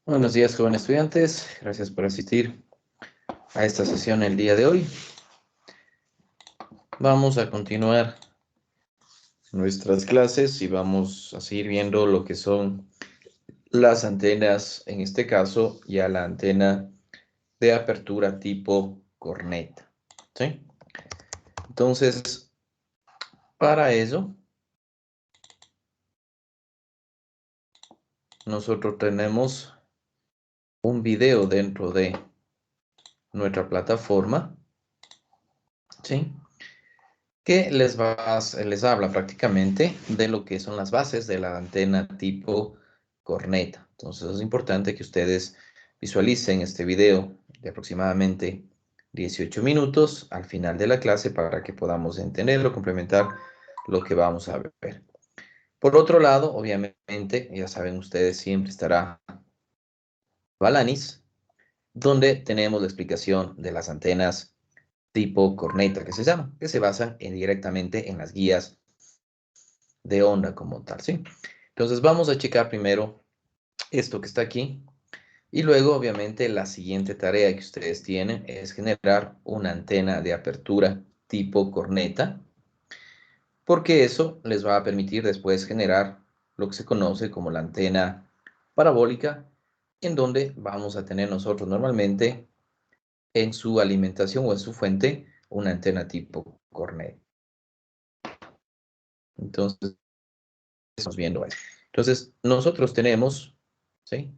Buenos días, jóvenes estudiantes. Gracias por asistir a esta sesión el día de hoy. Vamos a continuar nuestras clases y vamos a seguir viendo lo que son las antenas, en este caso ya la antena de apertura tipo corneta, ¿sí? Entonces, para eso, nosotros tenemos un video dentro de nuestra plataforma, ¿sí? Que les habla prácticamente de lo que son las bases de la antena tipo corneta. Entonces es importante que ustedes visualicen este video de aproximadamente 18 minutos al final de la clase para que podamos entenderlo, complementar lo que vamos a ver. Por otro lado, obviamente, ya saben ustedes, siempre estará Balanis, donde tenemos la explicación de las antenas tipo corneta que se llaman, que se basan directamente en las guías de onda como tal, ¿sí? Entonces vamos a checar primero esto que está aquí y luego obviamente la siguiente tarea que ustedes tienen es generar una antena de apertura tipo corneta, porque eso les va a permitir después generar lo que se conoce como la antena parabólica, en donde vamos a tener nosotros normalmente en su alimentación o en su fuente una antena tipo corneta. Entonces, estamos viendo eso. Entonces, nosotros tenemos, ¿sí?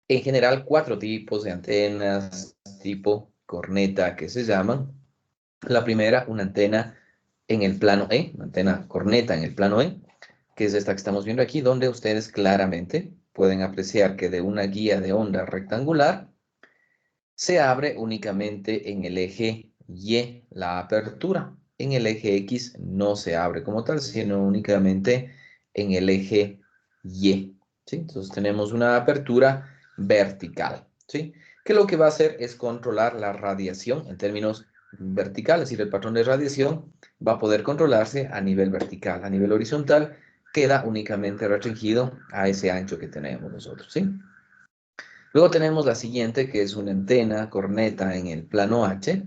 En general, 4 tipos de antenas tipo corneta que se llaman. La primera, una antena en el plano E, una antena corneta en el plano E, que es esta que estamos viendo aquí, donde ustedes claramente pueden apreciar que de una guía de onda rectangular se abre únicamente en el eje Y la apertura. En el eje X no se abre como tal, sino únicamente en el eje Y. ¿Sí? Entonces tenemos una apertura vertical. ¿Sí? Que lo que va a hacer es controlar la radiación en términos verticales. Es decir, el patrón de radiación va a poder controlarse a nivel vertical. A nivel horizontal queda únicamente restringido a ese ancho que tenemos nosotros. ¿Sí? Luego tenemos la siguiente, que es una antena corneta en el plano H,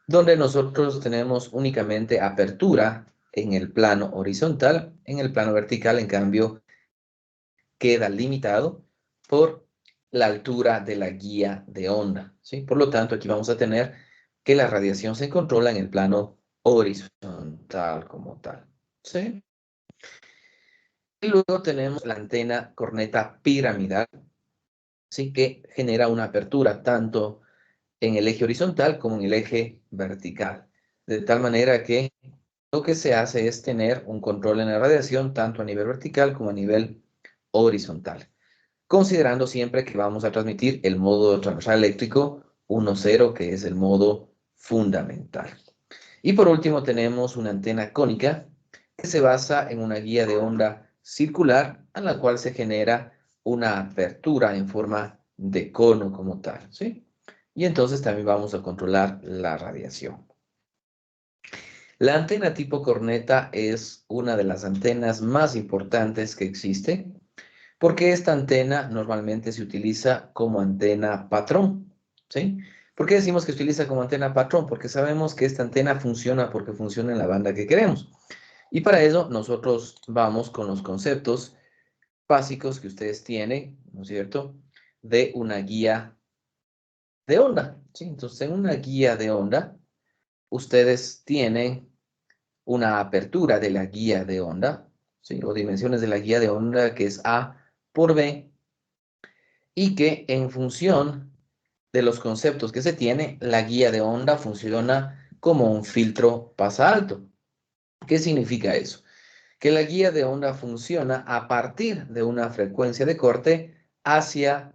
donde nosotros tenemos únicamente apertura en el plano horizontal. En el plano vertical, en cambio, queda limitado por la altura de la guía de onda, ¿sí? Por lo tanto, aquí vamos a tener que la radiación se controla en el plano horizontal como tal, ¿sí? Y luego tenemos la antena corneta piramidal, ¿sí? Que genera una apertura tanto en el eje horizontal como en el eje vertical. De tal manera que lo que se hace es tener un control en la radiación tanto a nivel vertical como a nivel horizontal, considerando siempre que vamos a transmitir el modo transversal eléctrico 1,0, que es el modo fundamental. Y por último tenemos una antena cónica que se basa en una guía de onda circular a la cual se genera una apertura en forma de cono como tal, ¿sí? Y entonces también vamos a controlar la radiación. La antena tipo corneta es una de las antenas más importantes que existe porque esta antena normalmente se utiliza como antena patrón, ¿sí? ¿Por qué decimos que se utiliza como antena patrón? Porque sabemos que esta antena funciona porque funciona en la banda que queremos. Y para eso nosotros vamos con los conceptos básicos que ustedes tienen, ¿no es cierto?, de una guía de onda, ¿sí? Entonces, en una guía de onda, ustedes tienen una apertura de la guía de onda, ¿sí? O dimensiones de la guía de onda que es A por B, y que en función de los conceptos que se tiene, la guía de onda funciona como un filtro pasa alto. ¿Qué significa eso? Que la guía de onda funciona a partir de una frecuencia de corte hacia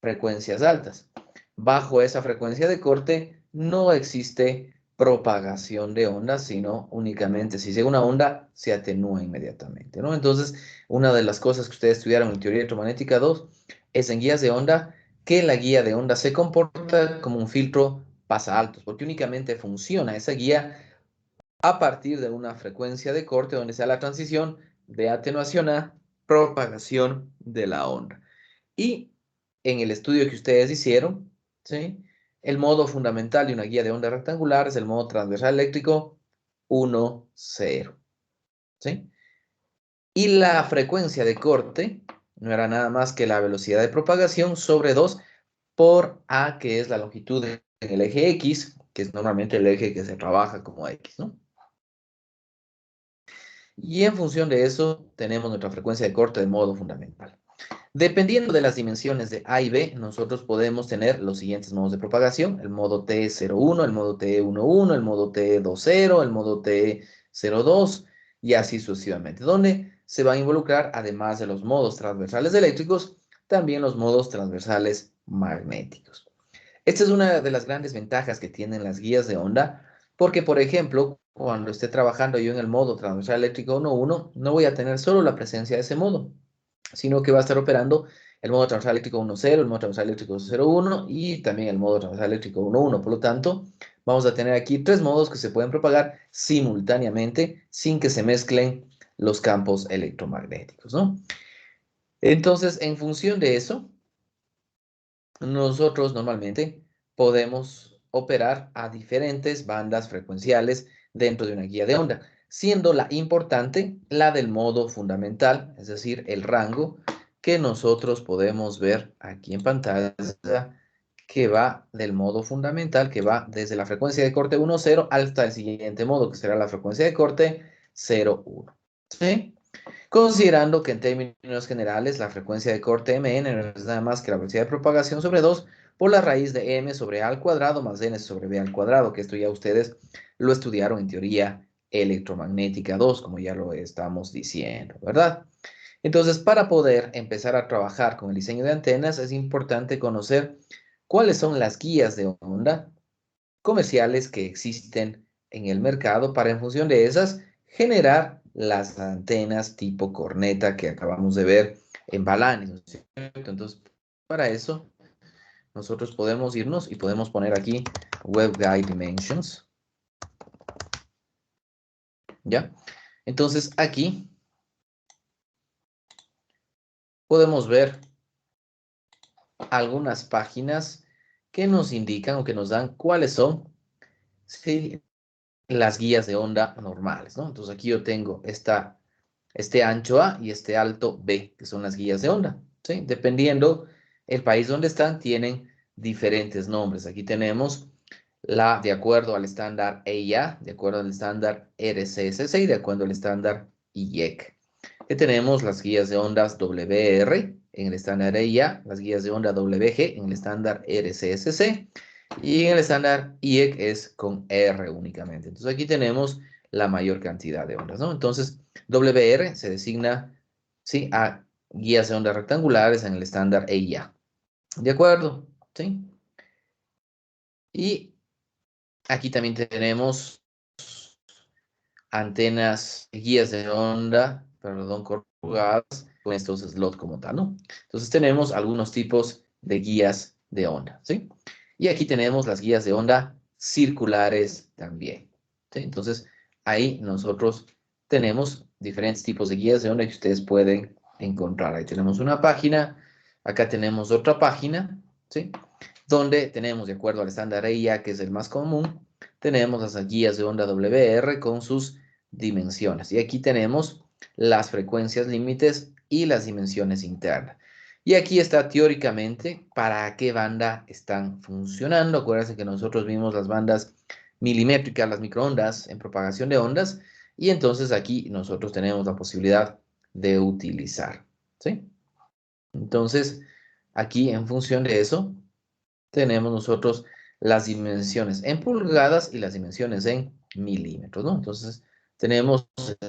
frecuencias altas. Bajo esa frecuencia de corte no existe propagación de onda, sino únicamente si llega una onda, se atenúa inmediatamente, ¿no? Entonces, una de las cosas que ustedes estudiaron en teoría electromagnética 2 es en guías de onda que la guía de onda se comporta como un filtro pasa altos, porque únicamente funciona esa guía a partir de una frecuencia de corte donde sea la transición de atenuación a propagación de la onda. Y en el estudio que ustedes hicieron, ¿sí? El modo fundamental de una guía de onda rectangular es el modo transversal eléctrico 1, 0, ¿sí? Y la frecuencia de corte no era nada más que la velocidad de propagación sobre 2 por A, que es la longitud en el eje X, que es normalmente el eje que se trabaja como X, ¿no? Y en función de eso, tenemos nuestra frecuencia de corte de modo fundamental. Dependiendo de las dimensiones de A y B, nosotros podemos tener los siguientes modos de propagación: el modo T01, el modo T11, el modo T20, el modo T02 y así sucesivamente, donde se va a involucrar, además de los modos transversales eléctricos, también los modos transversales magnéticos. Esta es una de las grandes ventajas que tienen las guías de onda, porque, por ejemplo, cuando esté trabajando yo en el modo transversal eléctrico 1.1, no voy a tener solo la presencia de ese modo, sino que va a estar operando el modo transversal eléctrico 1.0, el modo transversal eléctrico 0.1 y también el modo transversal eléctrico 1.1. Por lo tanto, vamos a tener aquí tres modos que se pueden propagar simultáneamente sin que se mezclen los campos electromagnéticos, ¿no? Entonces, en función de eso, nosotros normalmente podemos operar a diferentes bandas frecuenciales dentro de una guía de onda, siendo la importante la del modo fundamental, es decir, el rango que nosotros podemos ver aquí en pantalla, que va del modo fundamental, que va desde la frecuencia de corte 1,0 hasta el siguiente modo, que será la frecuencia de corte 0,1. ¿Sí? Considerando que en términos generales la frecuencia de corte Mn no es nada más que la velocidad de propagación sobre 2 por la raíz de m sobre a al cuadrado más n sobre b al cuadrado, que esto ya ustedes lo estudiaron en teoría electromagnética 2, como ya lo estamos diciendo, ¿verdad? Entonces, para poder empezar a trabajar con el diseño de antenas, es importante conocer cuáles son las guías de onda comerciales que existen en el mercado para, en función de esas, generar las antenas tipo corneta que acabamos de ver en Balanes, ¿no es cierto? Entonces, para eso, nosotros podemos irnos y podemos poner aquí WebGuide Dimensions, ¿ya? Entonces, aquí podemos ver algunas páginas que nos indican o que nos dan cuáles son, sí, las guías de onda normales, ¿no? Entonces, aquí yo tengo este ancho A y este alto B, que son las guías de onda, ¿sí? Dependiendo el país donde están, tienen diferentes nombres. Aquí tenemos de acuerdo al estándar EIA, de acuerdo al estándar RCSC y de acuerdo al estándar IEC. Que tenemos las guías de ondas WR en el estándar EIA, las guías de onda WG en el estándar RCSC y en el estándar IEC es con R únicamente. Entonces aquí tenemos la mayor cantidad de ondas, ¿no? Entonces, WR se designa, ¿sí?, a guías de ondas rectangulares en el estándar EIA. ¿De acuerdo? ¿Sí? Y aquí también tenemos antenas, guías de onda, perdón, corrugadas, con estos slots como tal, ¿no? Entonces tenemos algunos tipos de guías de onda, ¿sí? Y aquí tenemos las guías de onda circulares también, ¿sí? Entonces, ahí nosotros tenemos diferentes tipos de guías de onda que ustedes pueden encontrar. Ahí tenemos una página, acá tenemos otra página, ¿sí? Donde tenemos, de acuerdo al estándar EIA, que es el más común, tenemos las guías de onda WR con sus dimensiones. Y aquí tenemos las frecuencias límites y las dimensiones internas. Y aquí está teóricamente para qué banda están funcionando. Acuérdense que nosotros vimos las bandas milimétricas, las microondas en propagación de ondas. Y entonces aquí nosotros tenemos la posibilidad de utilizar, ¿sí? Entonces, aquí en función de eso, tenemos nosotros las dimensiones en pulgadas y las dimensiones en milímetros, ¿no? Entonces, tenemos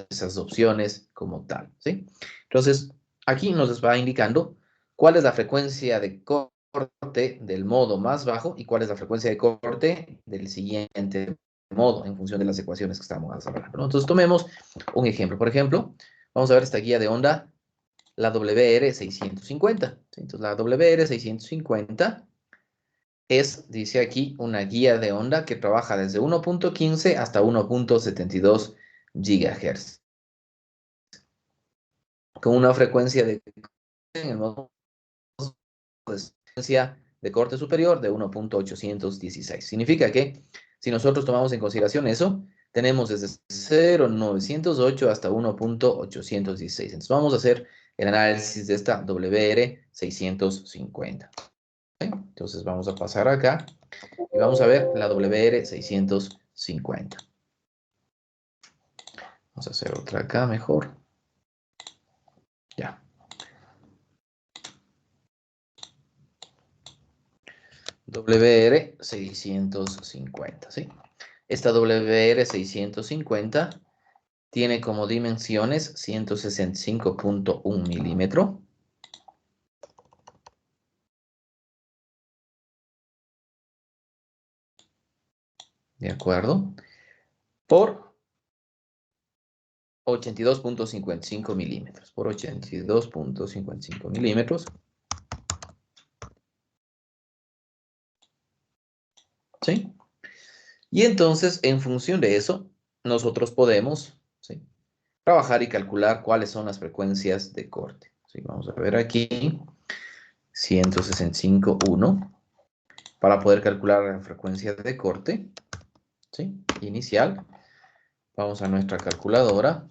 esas opciones como tal, ¿sí? Entonces, aquí nos va indicando cuál es la frecuencia de corte del modo más bajo y cuál es la frecuencia de corte del siguiente modo en función de las ecuaciones que estamos hablando, ¿no? Entonces, tomemos un ejemplo. Por ejemplo, vamos a ver esta guía de onda, la WR650, ¿sí? Entonces, la WR650 dice aquí, una guía de onda que trabaja desde 1.15 hasta 1.72 GHz, con una frecuencia de en el modo frecuencia de corte superior de 1.816. Significa que si nosotros tomamos en consideración eso, tenemos desde 0.908 hasta 1.816. Entonces vamos a hacer el análisis de esta WR650. Entonces vamos a pasar acá y vamos a ver la WR650. Vamos a hacer otra acá mejor. Ya. WR650, ¿sí? Esta WR650 tiene como dimensiones 165.1 milímetros. ¿De acuerdo? Por 82.55 milímetros. Por 82.55 milímetros. ¿Sí? Y entonces, en función de eso, nosotros podemos, ¿sí?, trabajar y calcular cuáles son las frecuencias de corte. ¿Sí? Vamos a ver aquí, 165.1, para poder calcular la frecuencia de corte, ¿sí?, inicial. Vamos a nuestra calculadora.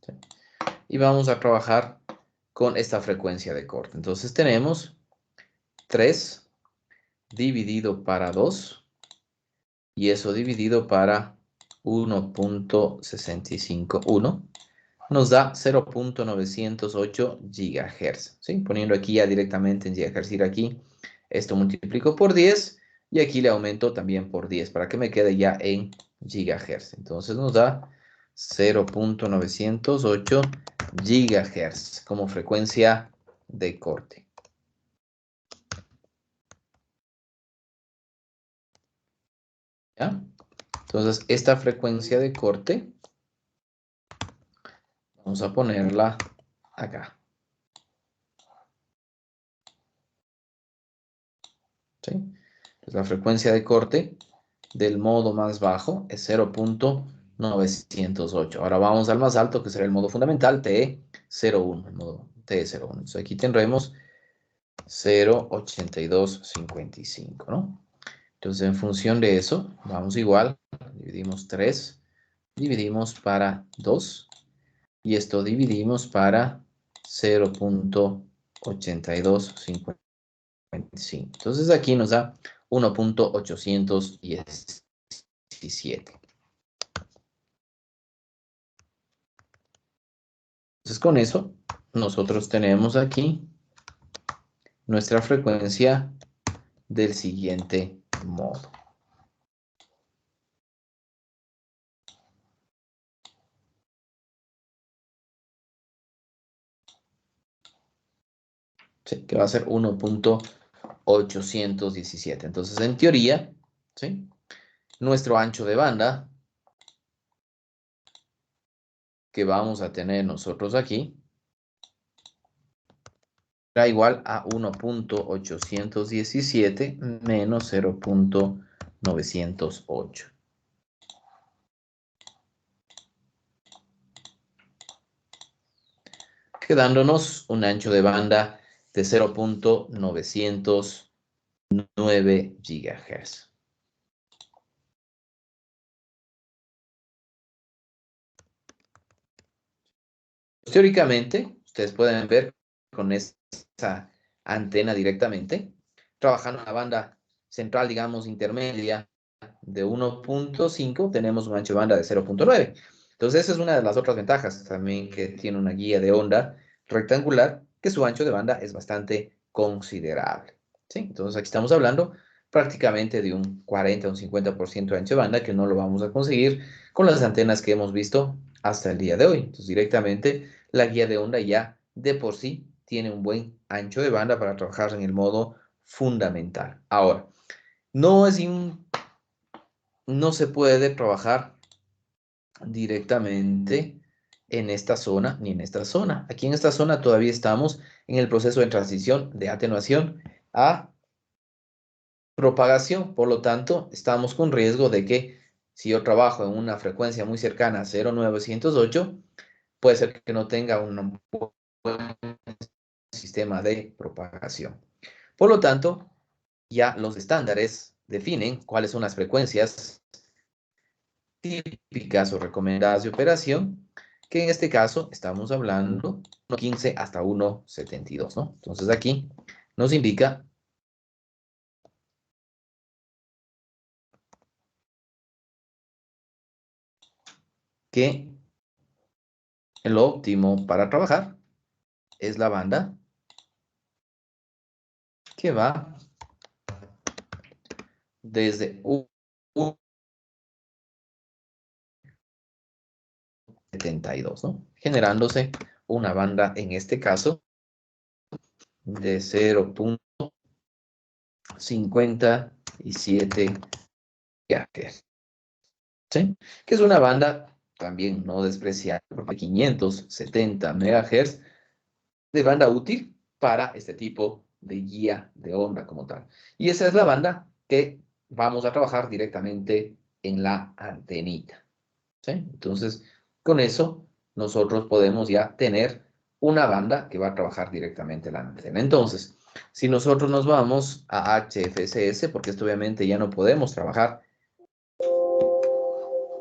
¿Sí? Y vamos a trabajar con esta frecuencia de corte. Entonces tenemos 3 dividido para 2, y eso dividido para 1.651 nos da 0.908 GHz. ¿Sí? Poniendo aquí ya directamente en GHz, ir aquí, esto multiplico por 10 y aquí le aumento también por 10 para que me quede ya en GHz. Entonces nos da 0.908 GHz como frecuencia de corte. ¿Ya? Entonces, esta frecuencia de corte, vamos a ponerla acá. ¿Sí? Entonces, la frecuencia de corte del modo más bajo es 0.908. Ahora vamos al más alto, que será el modo fundamental, T01, el modo T01. Entonces, aquí tendremos 0.8255, ¿no? Entonces, en función de eso, vamos igual, dividimos 3, dividimos para 2, y esto dividimos para 0.8255. Entonces, aquí nos da 1.817. Entonces, con eso, nosotros tenemos aquí nuestra frecuencia del siguiente modo. ¿Sí? Que va a ser 1.817. Entonces, en teoría, ¿sí?, nuestro ancho de banda que vamos a tener nosotros aquí da igual a 1.817 menos 0.908. Quedándonos un ancho de banda de 0.909 GHz. Teóricamente, ustedes pueden ver con esa antena directamente, trabajando en la banda central, digamos, intermedia de 1.5, tenemos un ancho de banda de 0.9. Entonces, esa es una de las otras ventajas también que tiene una guía de onda rectangular, que su ancho de banda es bastante considerable. ¿Sí? Entonces, aquí estamos hablando prácticamente de un 40 o un 50% de ancho de banda que no lo vamos a conseguir con las antenas que hemos visto hasta el día de hoy. Entonces, directamente la guía de onda ya de por sí tiene un buen ancho de banda para trabajar en el modo fundamental. Ahora, no se puede trabajar directamente en esta zona ni en esta zona. Aquí en esta zona todavía estamos en el proceso de transición de atenuación a propagación. Por lo tanto, estamos con riesgo de que si yo trabajo en una frecuencia muy cercana a 0.908, puede ser que no tenga un buen sistema de propagación. Por lo tanto, ya los estándares definen cuáles son las frecuencias típicas o recomendadas de operación, que en este caso estamos hablando 1.15 hasta 1.72, ¿no? Entonces aquí nos indica que lo óptimo para trabajar es la banda que va desde 1.72, ¿no? Generándose una banda, en este caso, de 0.57 GHz, ¿sí? Que es una banda también no despreciable, porque 570 MHz de banda útil para este tipo de guía de onda como tal. Y esa es la banda que vamos a trabajar directamente en la antenita, ¿sí? Entonces, con eso nosotros podemos ya tener una banda que va a trabajar directamente en la antena. Entonces, si nosotros nos vamos a HFSS, porque esto obviamente ya no podemos trabajar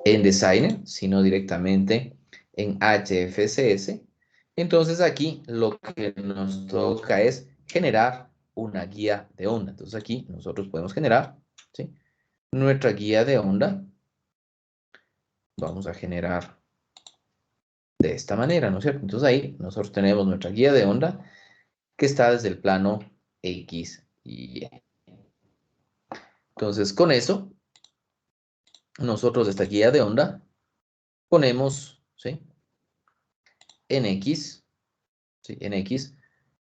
en Designer, sino directamente en HFSS. Entonces aquí lo que nos toca es generar una guía de onda. Entonces aquí nosotros podemos generar, ¿sí?, nuestra guía de onda. Vamos a generar de esta manera, ¿no es cierto? Entonces ahí nosotros tenemos nuestra guía de onda que está desde el plano X y Y. Entonces con eso, nosotros esta guía de onda ponemos, ¿sí?, en X, ¿sí?, en X.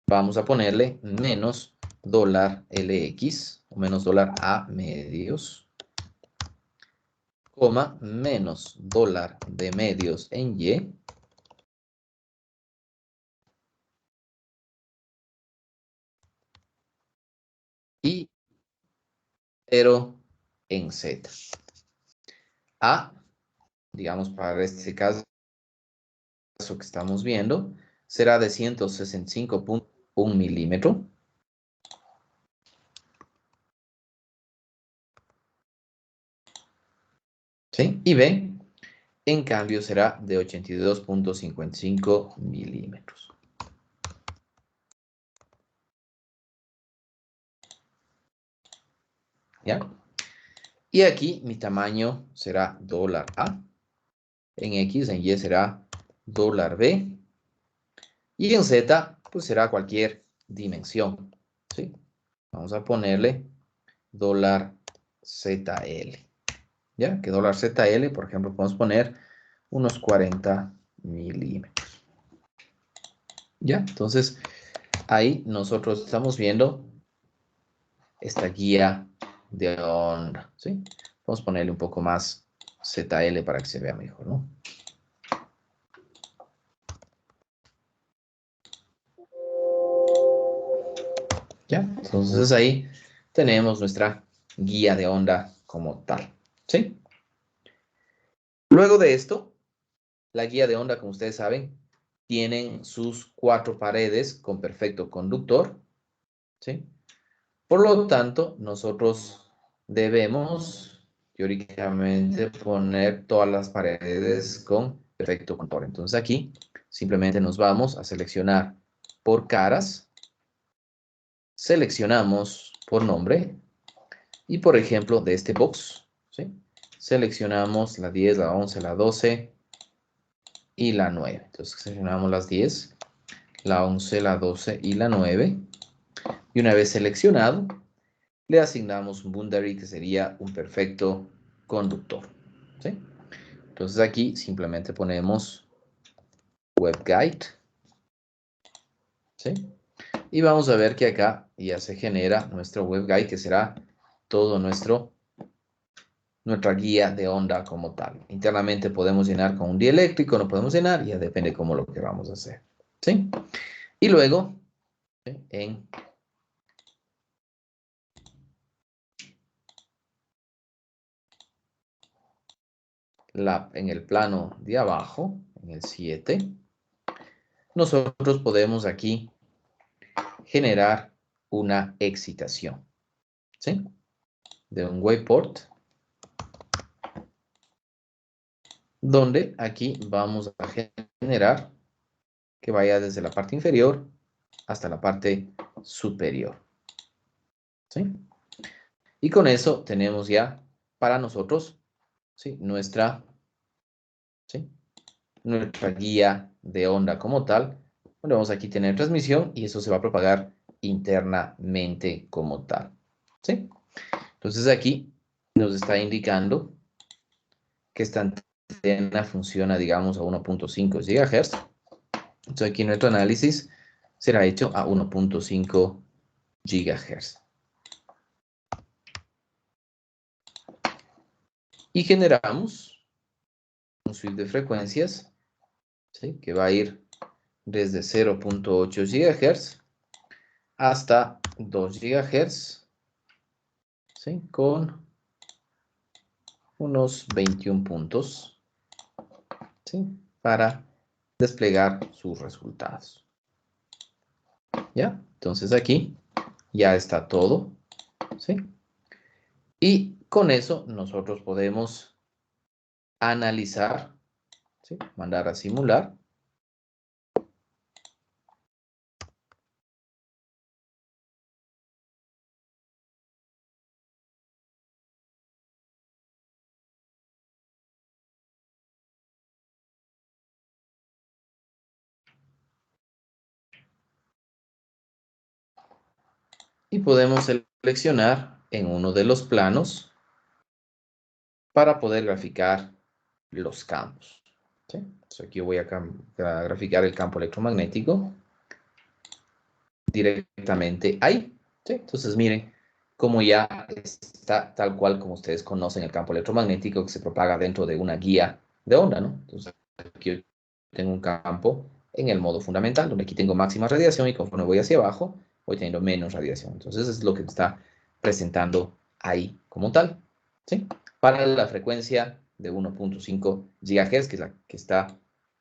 Vamos a ponerle menos dólar LX, o menos dólar A medios, coma, menos dólar de medios en Y, y 0 en Z. A, digamos, para este caso que estamos viendo, será de 165.1 milímetro. ¿Sí? Y B, en cambio, será de 82.55 milímetros. ¿Ya? Y aquí mi tamaño será dólar A. En X, en Y será dólar B. Y en Z, pues será cualquier dimensión, ¿sí? Vamos a ponerle dólar ZL. ¿Ya? Que dólar ZL, por ejemplo, podemos poner unos 40 milímetros. ¿Ya? Entonces, ahí nosotros estamos viendo esta guía de onda, ¿sí? Vamos a ponerle un poco más ZL para que se vea mejor, ¿no? ¿Ya? Entonces ahí tenemos nuestra guía de onda como tal, ¿sí? Luego de esto, la guía de onda, como ustedes saben, tienen sus 4 paredes con perfecto conductor, ¿sí? Por lo tanto, nosotros debemos teóricamente poner todas las paredes con perfecto conductor. Entonces aquí simplemente nos vamos a seleccionar por caras, seleccionamos por nombre y, por ejemplo, de este box, ¿sí?, seleccionamos la 10, la 11, la 12 y la 9. Entonces seleccionamos las 10, la 11, la 12 y la 9. Y una vez seleccionado, le asignamos un boundary que sería un perfecto conductor, ¿sí? Entonces aquí simplemente ponemos WebGuide, ¿sí? Y vamos a ver que acá ya se genera nuestro WebGuide, que será todo nuestra guía de onda como tal. Internamente podemos llenar con un dieléctrico, no podemos llenar, ya depende cómo lo que vamos a hacer, ¿sí? Y luego, ¿sí?, en el plano de abajo, en el 7, nosotros podemos aquí generar una excitación, ¿sí? De un waveport, donde aquí vamos a generar que vaya desde la parte inferior hasta la parte superior, ¿sí? Y con eso tenemos ya para nosotros, ¿sí? Nuestra guía de onda como tal, donde vamos aquí a tener transmisión y eso se va a propagar internamente como tal, ¿sí? Entonces aquí nos está indicando que esta antena funciona, digamos, a 1.5 GHz. Entonces aquí nuestro análisis será hecho a 1.5 GHz. Y generamos un switch de frecuencias, ¿sí? Que va a ir desde 0.8 GHz hasta 2 GHz, ¿sí? Con unos 21 puntos, ¿sí? Para desplegar sus resultados. ¿Ya? Entonces aquí ya está todo, ¿sí? Y con eso nosotros podemos analizar, ¿sí? Mandar a simular. Y podemos seleccionar en uno de los planos para poder graficar los campos, ¿sí? Entonces aquí voy a graficar el campo electromagnético directamente ahí, ¿sí? Entonces miren cómo ya está tal cual como ustedes conocen el campo electromagnético que se propaga dentro de una guía de onda, ¿no? Entonces aquí tengo un campo en el modo fundamental, donde aquí tengo máxima radiación y conforme voy hacia abajo voy teniendo menos radiación. Entonces es lo que está presentando ahí como tal, ¿sí? Para la frecuencia de 1.5 GHz, que es la que está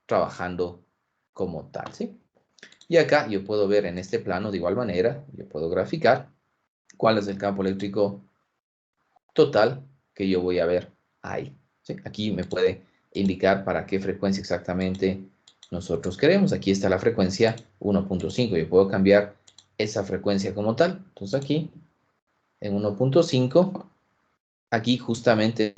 trabajando como tal, ¿sí? Y acá yo puedo ver en este plano de igual manera, yo puedo graficar cuál es el campo eléctrico total que yo voy a ver ahí, ¿sí? Aquí me puede indicar para qué frecuencia exactamente nosotros queremos. Aquí está la frecuencia 1.5. Yo puedo cambiar esa frecuencia como tal. Entonces aquí, en 1.5, aquí justamente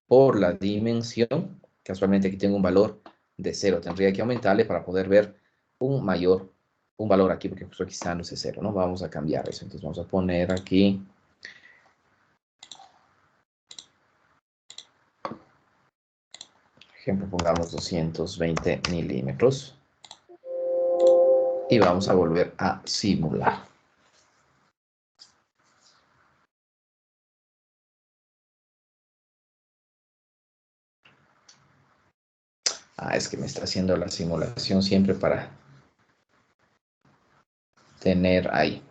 por la dimensión, casualmente aquí tengo un valor de 0. Tendría que aumentarle para poder ver un valor aquí, porque justo aquí está dándose 0, ¿no? Vamos a cambiar eso. Entonces vamos a poner aquí, por ejemplo, pongamos 220 milímetros. Y vamos a volver a simular. Ah, es que me está haciendo la simulación siempre para tener ahí.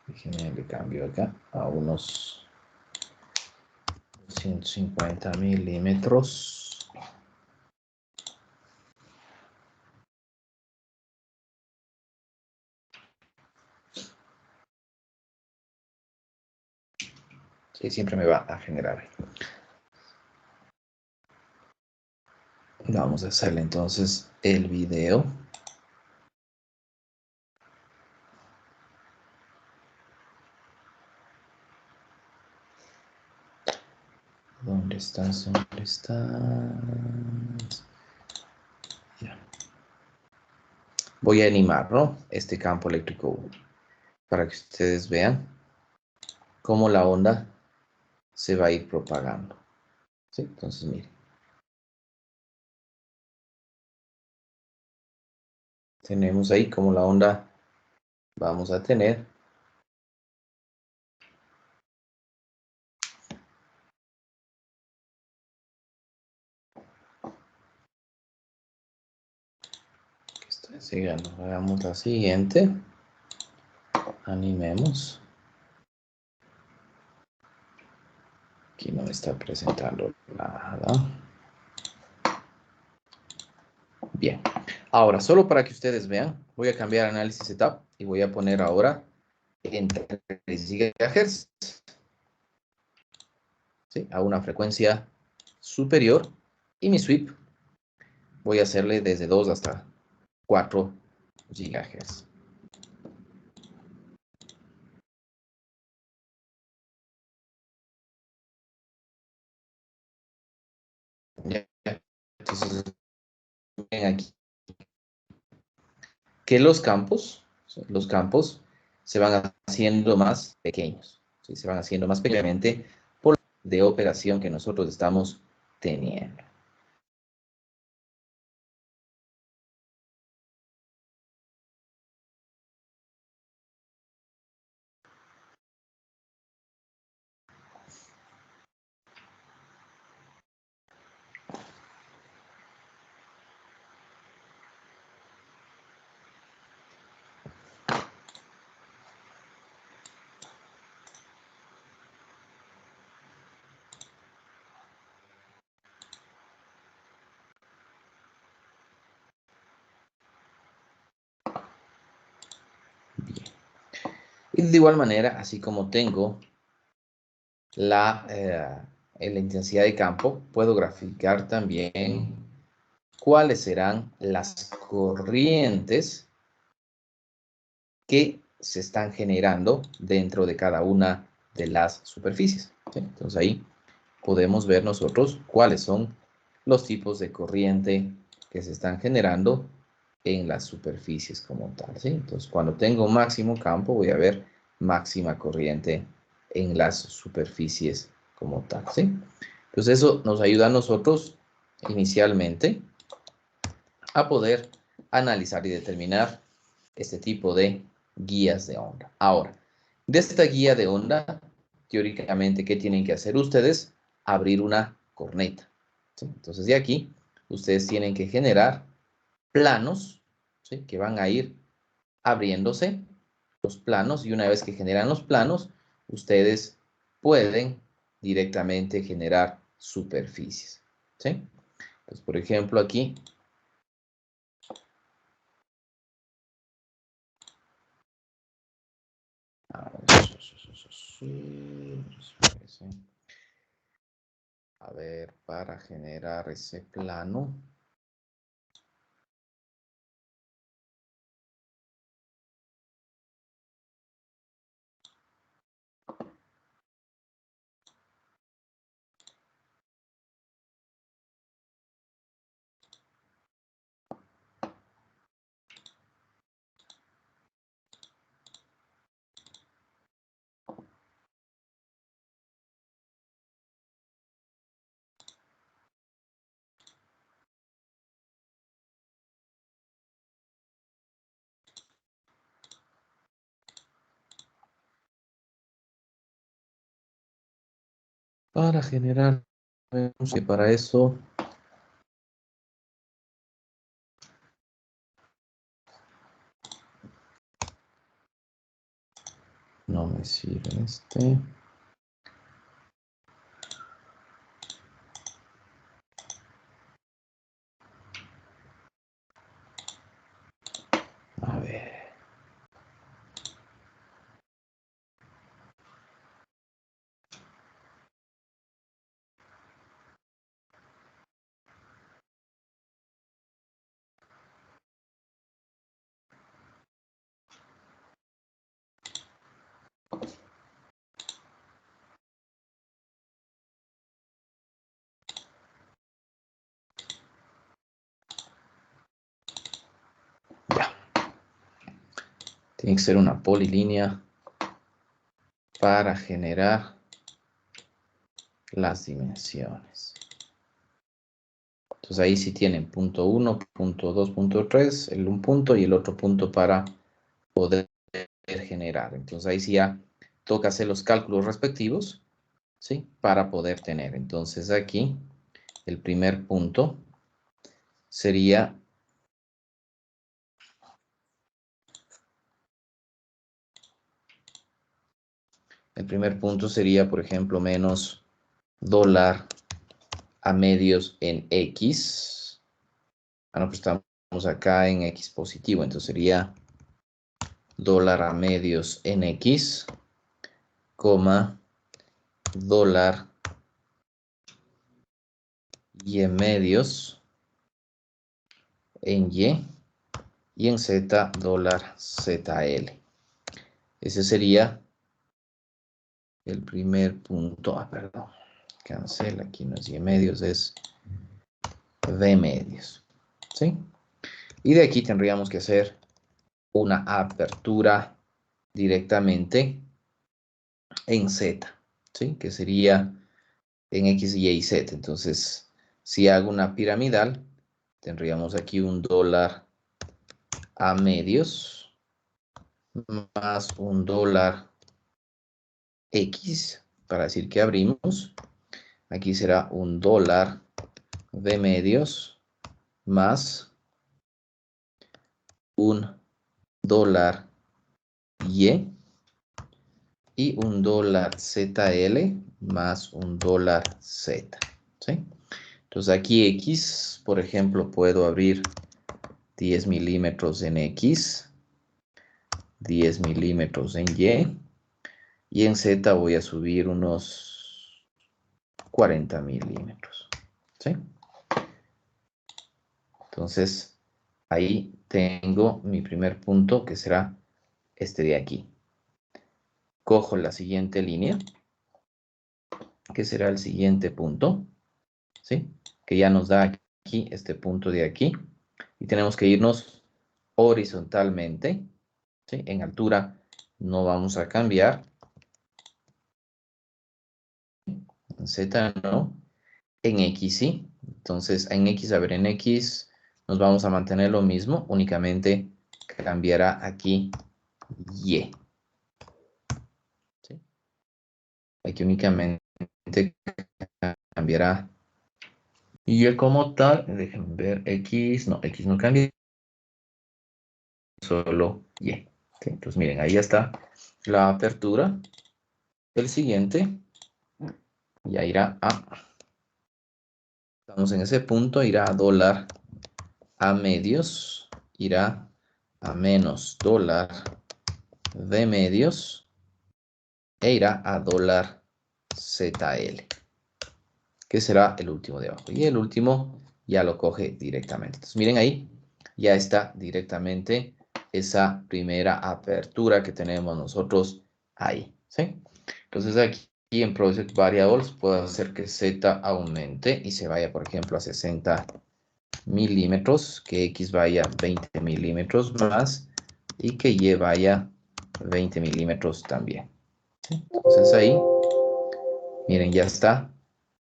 Déjenme le cambio acá a unos 150 milímetros. Sí, siempre me va a generar. Vamos a hacerle entonces el video. ¿Dónde estás? ¿Dónde estás? Ya. Voy a animar, ¿no? Este campo eléctrico para que ustedes vean cómo la onda se va a ir propagando. ¿Sí? Entonces, miren. Tenemos ahí como la onda vamos a tener. Estoy siguiendo. Hagamos la siguiente. Animemos. Aquí no me está presentando nada. Bien. Ahora, solo para que ustedes vean, voy a cambiar análisis setup y voy a poner ahora en 3 GHz, ¿sí? A una frecuencia superior, y mi sweep voy a hacerle desde 2 hasta 4 GHz. ¿Ya? Entonces, ven aquí que los campos se van haciendo más pequeños, ¿sí? Se van haciendo más pequeñamente por la de operación que nosotros estamos teniendo. Bien. Y de igual manera, así como tengo la intensidad de campo, puedo graficar también cuáles serán las corrientes que se están generando dentro de cada una de las superficies, ¿sí? Entonces ahí podemos ver nosotros cuáles son los tipos de corriente que se están generando en las superficies como tal, ¿sí? Entonces, cuando tengo máximo campo, voy a ver máxima corriente en las superficies como tal, ¿sí? Entonces, eso nos ayuda a nosotros inicialmente a poder analizar y determinar este tipo de guías de onda. Ahora, de esta guía de onda, teóricamente, ¿qué tienen que hacer ustedes? Abrir una corneta, ¿sí? Entonces, de aquí, ustedes tienen que generar planos, ¿sí? Que van a ir abriéndose los planos, y una vez que generan los planos, ustedes pueden directamente generar superficies, ¿sí? Entonces, por ejemplo, aquí a ver, para generar ese plano. Para generar, vemos que para eso no me sirve este. A ver. Ya. Tiene que ser una polilínea para generar las dimensiones. Entonces ahí sí tienen punto 1, punto 2, punto 3, un punto y el otro punto para poder generar. Entonces ahí sí ya toca hacer los cálculos respectivos, ¿sí? Para poder tener. Entonces aquí el primer punto sería por ejemplo, menos dólar a medios en X. Ah, no, pues estamos acá en X positivo. Entonces sería dólar a medios en X, coma, dólar y en medios en y en Z dólar ZL. Ese sería el primer punto. Ah, perdón. Cancela, aquí no es Y medios, es V medios. ¿Sí? Y de aquí tendríamos que hacer una apertura directamente en Z. ¿Sí? Que sería en X, Y y Z. Entonces, si hago una piramidal, tendríamos aquí un dólar a medios más un dólar X, para decir que abrimos. Aquí será un dólar de medios más un dólar y un dólar ZL más un dólar Z. ¿Sí? Entonces aquí X, por ejemplo, puedo abrir 10 milímetros en X, 10 milímetros en y en Z voy a subir unos 40 milímetros. ¿Sí? Entonces, ahí tengo mi primer punto, que será este de aquí. Cojo la siguiente línea, que será el siguiente punto, ¿sí? Que ya nos da aquí este punto de aquí. Y tenemos que irnos horizontalmente, ¿sí? En altura no vamos a cambiar. En Z no. En X sí. Entonces, en X, a ver, en X nos vamos a mantener lo mismo, únicamente cambiará aquí Y. ¿Sí? Aquí únicamente cambiará Y como tal. Déjenme ver, X, no, X no cambia, solo Y. ¿Sí? Entonces, miren, ahí ya está la apertura. El siguiente ya irá a, estamos en ese punto, irá a dólar a medios, irá a menos dólar de medios e irá a dólar ZL, que será el último de abajo. Y el último ya lo coge directamente. Entonces, miren ahí, ya está directamente esa primera apertura que tenemos nosotros ahí, ¿sí? Entonces, aquí en Project Variables puedo hacer que Z aumente y se vaya, por ejemplo, a 60 milímetros, que X vaya 20 milímetros más y que Y vaya 20 milímetros también. Entonces ahí, miren, ya está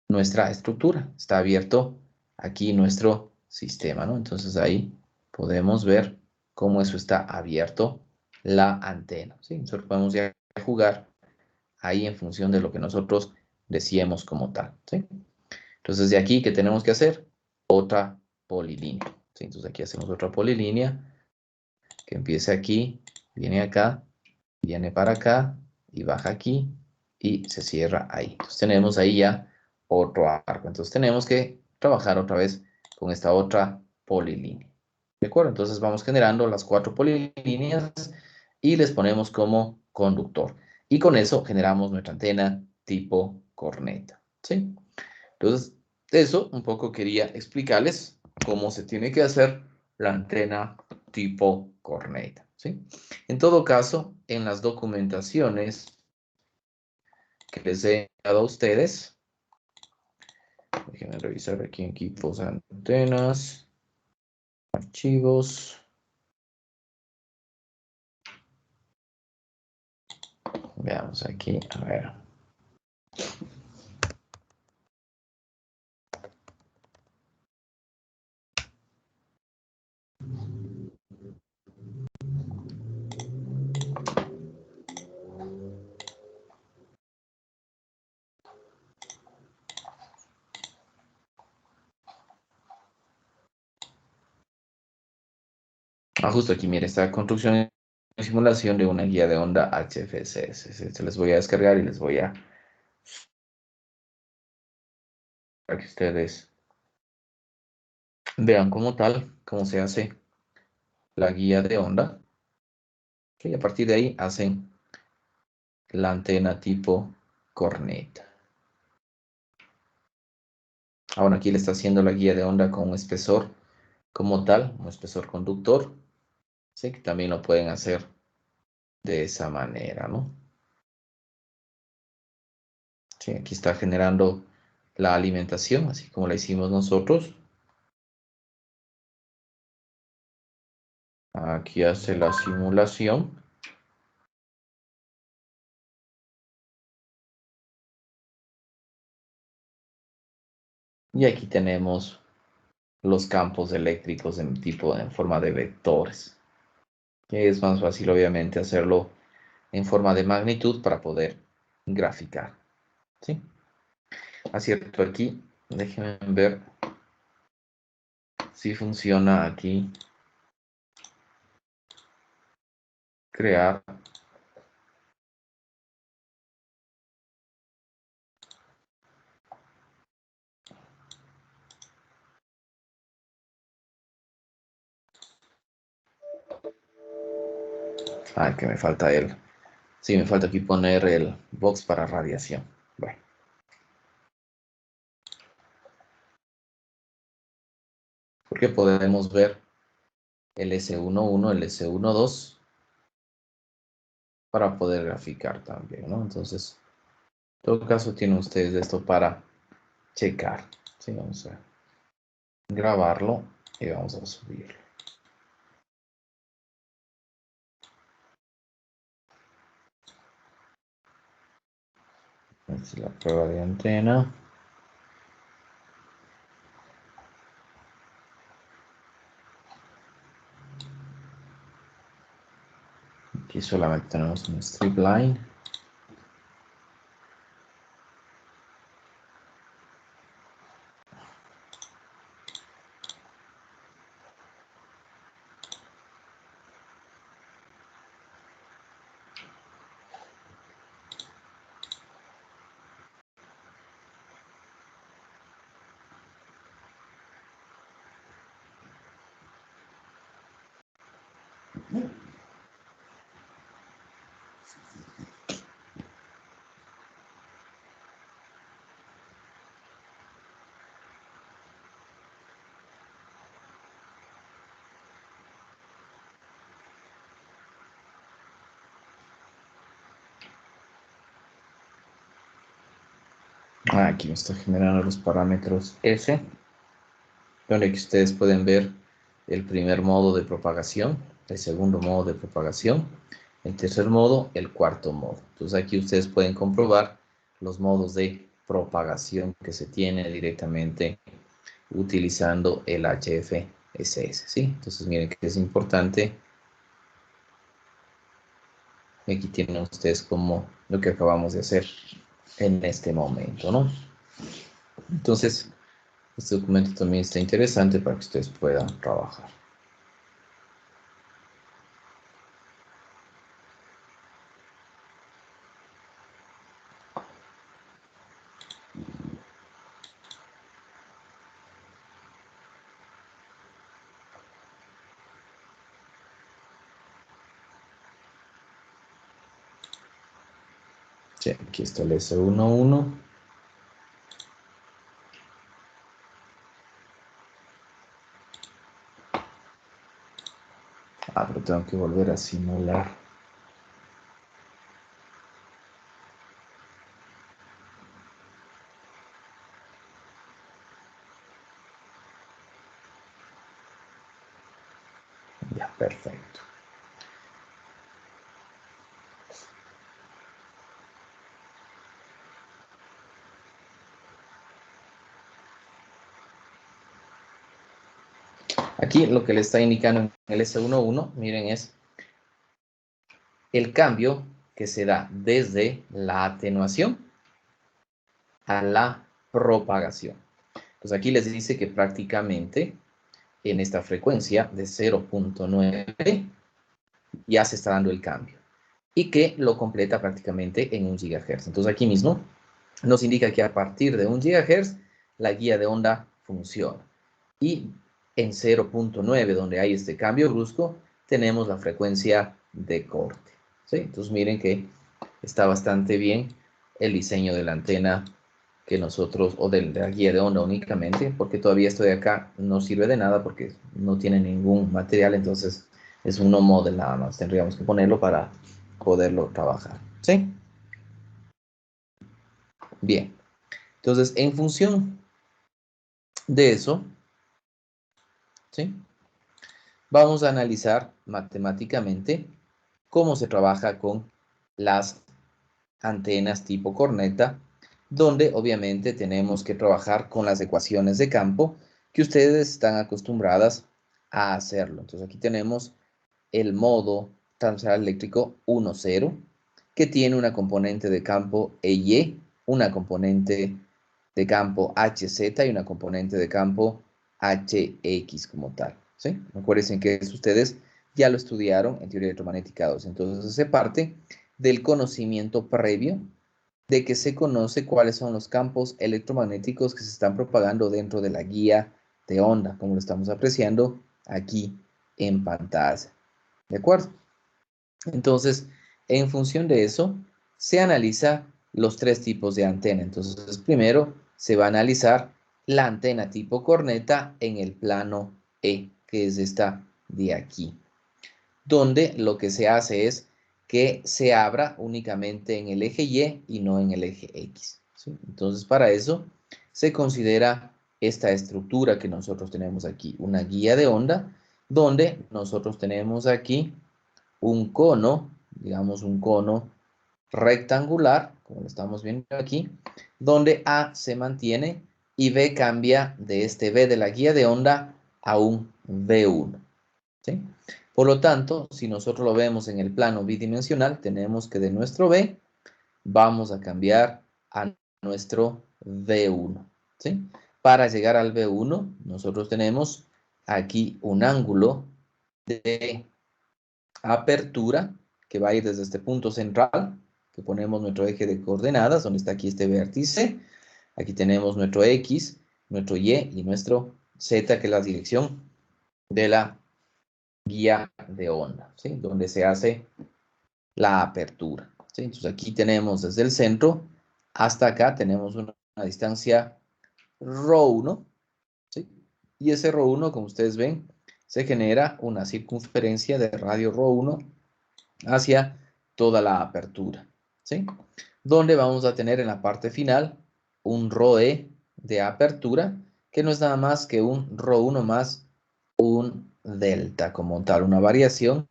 nuestra estructura. Está abierto aquí nuestro sistema, ¿no? Entonces ahí podemos ver cómo eso está abierto la antena, ¿sí? Nosotros podemos ya jugar ahí en función de lo que nosotros decíamos como tal, ¿sí? Entonces de aquí, ¿qué tenemos que hacer? Otra polilínea, ¿sí? Entonces aquí hacemos otra polilínea que empiece aquí, viene acá, viene para acá y baja aquí y se cierra ahí. Entonces tenemos ahí ya otro arco. Entonces tenemos que trabajar otra vez con esta otra polilínea. ¿De acuerdo? Entonces vamos generando las 4 polilíneas y les ponemos como conductor. Y con eso generamos nuestra antena tipo corneta. ¿Sí? Entonces, eso un poco quería explicarles cómo se tiene que hacer la antena tipo corneta, ¿sí? En todo caso, en las documentaciones que les he dado a ustedes, déjenme revisar aquí en equipos, antenas, archivos. Veamos aquí, a ver. Ah, justo aquí, mire, esta construcción y simulación de una guía de onda HFSS. Se les voy a descargar y les voy a para que ustedes vean como tal, cómo se hace la guía de onda. Y a partir de ahí hacen la antena tipo corneta. Ahora aquí le está haciendo la guía de onda con un espesor como tal, un espesor conductor. Sí, que también lo pueden hacer de esa manera, ¿no? Sí, aquí está generando la alimentación, así como la hicimos nosotros. Aquí hace la simulación. Y aquí tenemos los campos eléctricos en forma de vectores. Es más fácil, obviamente, hacerlo en forma de magnitud para poder graficar. ¿Sí? Acierto aquí. Déjenme ver si funciona aquí. Crear. Ay, que me falta él. Sí, me falta aquí poner el box para radiación. Bueno. Porque podemos ver el S11, el S12 para poder graficar también, ¿no? Entonces, en todo caso, tienen ustedes esto para checar. Sí, vamos a grabarlo y vamos a subirlo. Esta es la prueba de antena. Aquí solamente tenemos un strip line. Aquí me está generando los parámetros S, donde aquí ustedes pueden ver el primer modo de propagación, el segundo modo de propagación, el tercer modo, el cuarto modo. Entonces aquí ustedes pueden comprobar los modos de propagación que se tiene directamente utilizando el HFSS, ¿sí? Entonces miren que es importante. Aquí tienen ustedes como lo que acabamos de hacer en este momento, ¿no? Entonces, este documento también está interesante para que ustedes puedan trabajar. Sí, aquí está el S11. Pero tengo que volver a simular. Ya, perfecto. Aquí lo que le está indicando en el S11, miren, es el cambio que se da desde la atenuación a la propagación. Pues aquí les dice que prácticamente en esta frecuencia de 0.9 ya se está dando el cambio y que lo completa prácticamente en 1 GHz. Entonces aquí mismo nos indica que a partir de 1 GHz la guía de onda funciona. Y en 0.9, donde hay este cambio brusco, tenemos la frecuencia de corte. ¿Sí? Entonces miren que está bastante bien el diseño de la antena que nosotros, o de la guía de onda únicamente, porque todavía esto de acá no sirve de nada porque no tiene ningún material, entonces es un no model nada más. Tendríamos que ponerlo para poderlo trabajar. ¿Sí? Bien. Entonces, en función de eso, ¿sí? Vamos a analizar matemáticamente cómo se trabaja con las antenas tipo corneta, donde obviamente tenemos que trabajar con las ecuaciones de campo que ustedes están acostumbradas a hacerlo. Entonces aquí tenemos el modo transversal eléctrico 1,0, que tiene una componente de campo EY, una componente de campo HZ y una componente de campo HX como tal. ¿Sí? Acuérdense que ustedes ya lo estudiaron en teoría electromagnética 2. Entonces, hace parte del conocimiento previo de que se conoce cuáles son los campos electromagnéticos que se están propagando dentro de la guía de onda, como lo estamos apreciando aquí en pantalla. ¿De acuerdo? Entonces, en función de eso, se analiza los tres tipos de antena. Entonces, primero se va a analizar la antena tipo corneta en el plano E, que es esta de aquí, donde lo que se hace es que se abra únicamente en el eje Y no en el eje X. ¿Sí? Entonces, para eso se considera esta estructura que nosotros tenemos aquí, una guía de onda, donde nosotros tenemos aquí un cono, digamos un cono rectangular, como lo estamos viendo aquí, donde A se mantiene y B cambia de este B de la guía de onda a un V1. ¿Sí? Por lo tanto, si nosotros lo vemos en el plano bidimensional, tenemos que de nuestro B vamos a cambiar a nuestro V1. ¿Sí? Para llegar al V1, nosotros tenemos aquí un ángulo de apertura que va a ir desde este punto central, que ponemos nuestro eje de coordenadas, donde está aquí este vértice. Aquí tenemos nuestro X, nuestro Y y nuestro Z, que es la dirección de la guía de onda, ¿sí? Donde se hace la apertura. ¿Sí? Entonces aquí tenemos desde el centro hasta acá, tenemos una distancia ρ1, ¿sí? Y ese ρ1, como ustedes ven, se genera una circunferencia de radio ρ1 hacia toda la apertura, ¿sí? Donde vamos a tener en la parte final un ρe de apertura, que no es nada más que un ρ1 más un delta como tal, una variación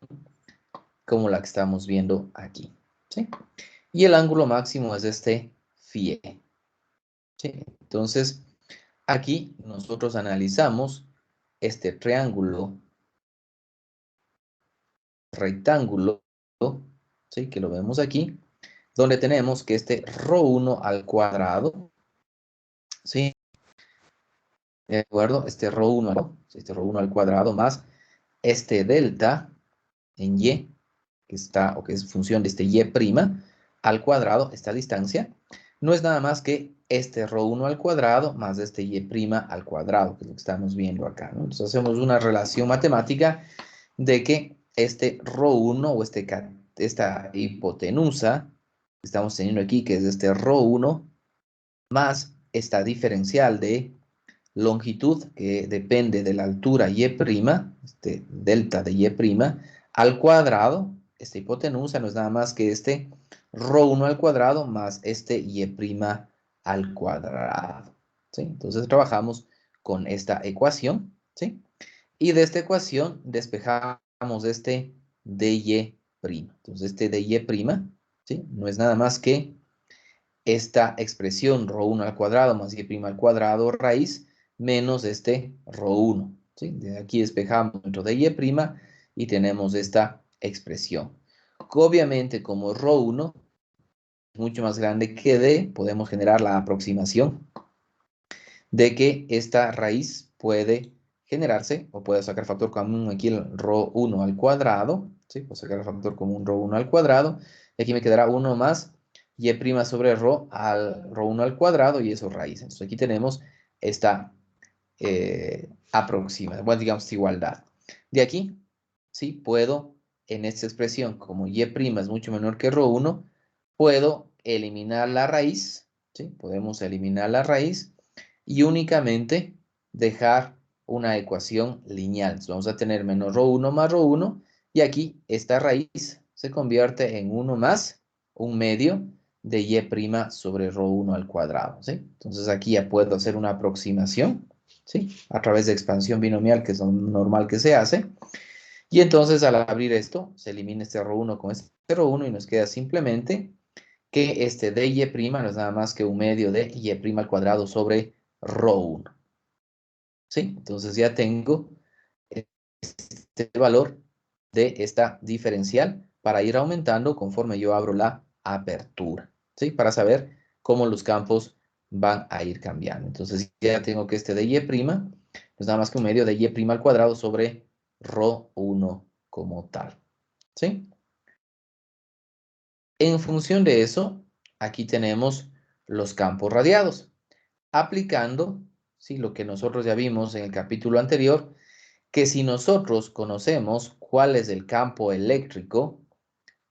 como la que estamos viendo aquí, ¿sí? Y el ángulo máximo es este φe, ¿sí? Entonces, aquí nosotros analizamos este triángulo rectángulo, ¿sí? Que lo vemos aquí, donde tenemos que este ρ1 al cuadrado, ¿sí? ¿De acuerdo? Este ρ1 al cuadrado más este delta en y, que está, o que es función de este y' al cuadrado, esta distancia, no es nada más que este ρ1 al cuadrado más este y' al cuadrado, que es lo que estamos viendo acá, ¿no? Entonces hacemos una relación matemática de que este ρ1 o esta hipotenusa que estamos teniendo aquí, que es este ρ1, más esta diferencial de longitud, que depende de la altura y', este delta de y', al cuadrado, esta hipotenusa no es nada más que este ρ1 al cuadrado más este y' al cuadrado, ¿sí? Entonces trabajamos con esta ecuación, ¿sí? Y de esta ecuación despejamos este dy'. Entonces este dy', ¿sí? No es nada más que esta expresión ρ1 al cuadrado más y' al cuadrado raíz menos este ρ1, ¿sí? De aquí despejamos nuestro dy' y tenemos esta expresión. Obviamente, como ρ1 es mucho más grande que d, podemos generar la aproximación de que esta raíz puede generarse, o puedo sacar factor común aquí el ρ1 al cuadrado, ¿sí? Puedo sacar el factor común ρ1 al cuadrado, y aquí me quedará 1 más y' sobre ρ1 al cuadrado, y eso raíz. Entonces aquí tenemos esta aproxima, bueno, digamos igualdad. De aquí, sí, puedo, en esta expresión, como y' es mucho menor que ρ1, puedo eliminar la raíz, ¿sí? Podemos eliminar la raíz y únicamente dejar una ecuación lineal. Entonces vamos a tener menos ρ1 más ρ1 y aquí esta raíz se convierte en 1 más un medio de y' sobre ρ1 al cuadrado, ¿sí? Entonces aquí ya puedo hacer una aproximación, ¿sí? A través de expansión binomial, que es lo normal que se hace. Y entonces al abrir esto, se elimina este ρ1 con este ρ1 y nos queda simplemente que este dy' no es nada más que un medio de y' al cuadrado sobre ρ1. ¿Sí? Entonces ya tengo este valor de esta diferencial para ir aumentando conforme yo abro la apertura, ¿sí? Para saber cómo los campos van a ir cambiando. Entonces ya tengo que este dy' es nada más que un medio de y' al cuadrado sobre ρ1 como tal, ¿sí? En función de eso, aquí tenemos los campos radiados, aplicando, ¿sí? Lo que nosotros ya vimos en el capítulo anterior, que si nosotros conocemos cuál es el campo eléctrico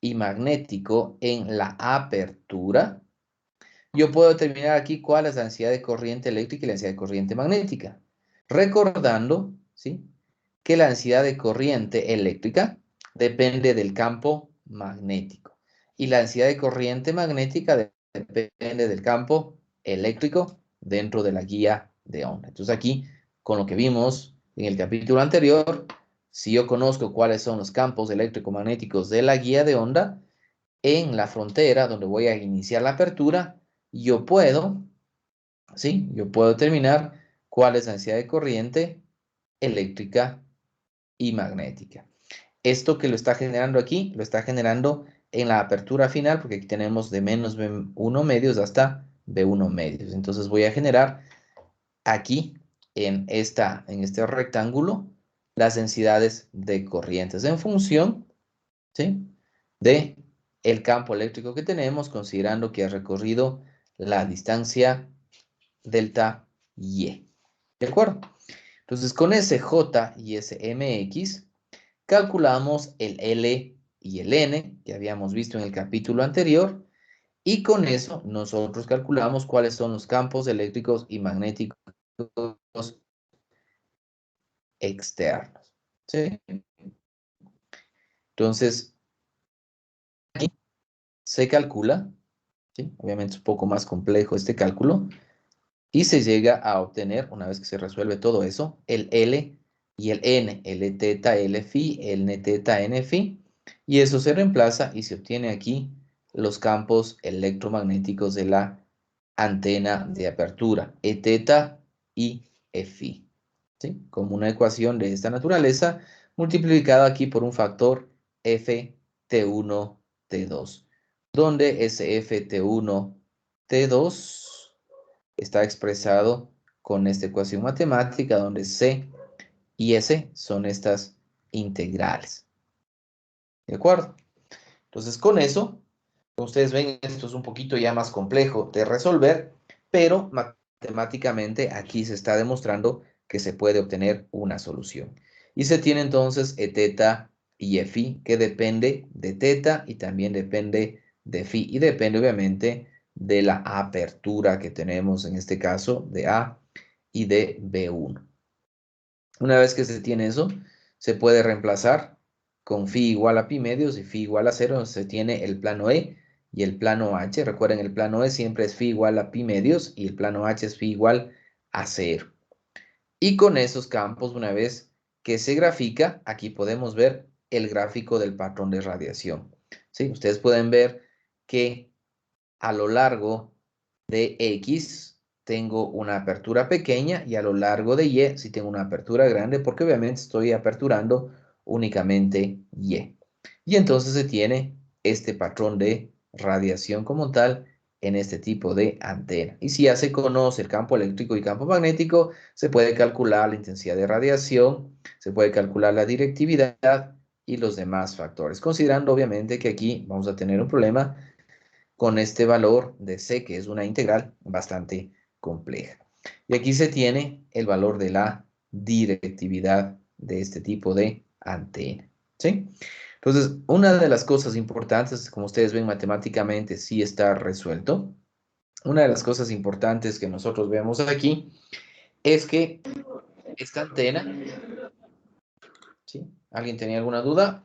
y magnético en la apertura, yo puedo determinar aquí cuál es la densidad de corriente eléctrica y la densidad de corriente magnética. Recordando, ¿sí? Que la densidad de corriente eléctrica depende del campo magnético y la densidad de corriente magnética depende del campo eléctrico dentro de la guía de onda. Entonces aquí, con lo que vimos en el capítulo anterior, si yo conozco cuáles son los campos eléctrico-magnéticos de la guía de onda, en la frontera donde voy a iniciar la apertura, yo puedo, ¿sí? Yo puedo determinar cuál es la densidad de corriente eléctrica y magnética. Esto que lo está generando aquí, lo está generando en la apertura final, porque aquí tenemos de menos B1 medios hasta B1 medios. Entonces voy a generar aquí, en este rectángulo, las densidades de corrientes en función, ¿sí? De el campo eléctrico que tenemos, considerando que ha recorrido la distancia delta Y. ¿De acuerdo? Entonces, con ese J y ese MX, calculamos el L y el N, que habíamos visto en el capítulo anterior, y con eso nosotros calculamos cuáles son los campos eléctricos y magnéticos externos. ¿Sí? Entonces, aquí se calcula, ¿sí? Obviamente es un poco más complejo este cálculo, y se llega a obtener, una vez que se resuelve todo eso, el L y el N, L teta, L phi, N teta, N phi, y eso se reemplaza y se obtiene aquí los campos electromagnéticos de la antena de apertura, E teta y E phi, ¿sí? Como una ecuación de esta naturaleza, multiplicada aquí por un factor FT1, T2, donde ese FT1, T2 está expresado con esta ecuación matemática donde C y S son estas integrales. ¿De acuerdo? Entonces, con eso, como ustedes ven, esto es un poquito ya más complejo de resolver, pero matemáticamente aquí se está demostrando que se puede obtener una solución. Y se tiene entonces E teta y E phi, que depende de teta y también depende de phi, y depende obviamente de la apertura que tenemos en este caso de A y de B1. Una vez que se tiene eso, se puede reemplazar con phi igual a pi medios y phi igual a 0, se tiene el plano E y el plano H. Recuerden, el plano E siempre es phi igual a pi medios y el plano H es phi igual a 0. Y con esos campos, una vez que se grafica, aquí podemos ver el gráfico del patrón de radiación. ¿Sí? Ustedes pueden ver que a lo largo de X tengo una apertura pequeña y a lo largo de Y sí tengo una apertura grande porque obviamente estoy aperturando únicamente Y. Y entonces se tiene este patrón de radiación como tal en este tipo de antena. Y si ya se conoce el campo eléctrico y campo magnético, se puede calcular la intensidad de radiación, se puede calcular la directividad y los demás factores, considerando obviamente que aquí vamos a tener un problema con este valor de C, que es una integral bastante compleja. Y aquí se tiene el valor de la directividad de este tipo de antena, ¿sí? Entonces, una de las cosas importantes, como ustedes ven matemáticamente, sí está resuelto. Una de las cosas importantes que nosotros vemos aquí es que esta antena, ¿sí? ¿Alguien tenía alguna duda?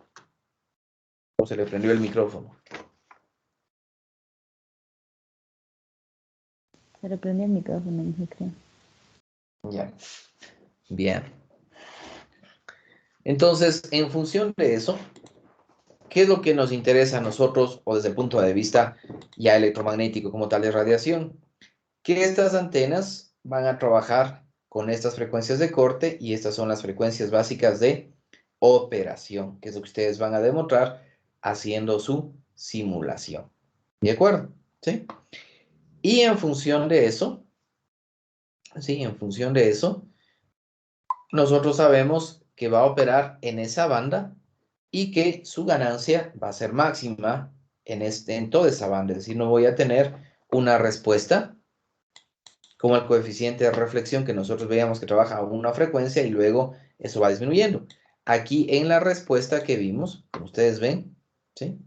¿O se le prendió el micrófono? Se le prendió el micrófono, dije, creo. Ya, bien. Entonces, en función de eso, ¿qué es lo que nos interesa a nosotros o desde el punto de vista ya electromagnético como tal de radiación? Que estas antenas van a trabajar con estas frecuencias de corte y estas son las frecuencias básicas de operación, que es lo que ustedes van a demostrar haciendo su simulación. ¿De acuerdo? ¿Sí? Y en función de eso, ¿sí? En función de eso, nosotros sabemos que va a operar en esa banda y que su ganancia va a ser máxima en toda esa banda. Es decir, no voy a tener una respuesta como el coeficiente de reflexión que nosotros veíamos que trabaja a una frecuencia y luego eso va disminuyendo. Aquí en la respuesta que vimos, como ustedes ven, ¿sí?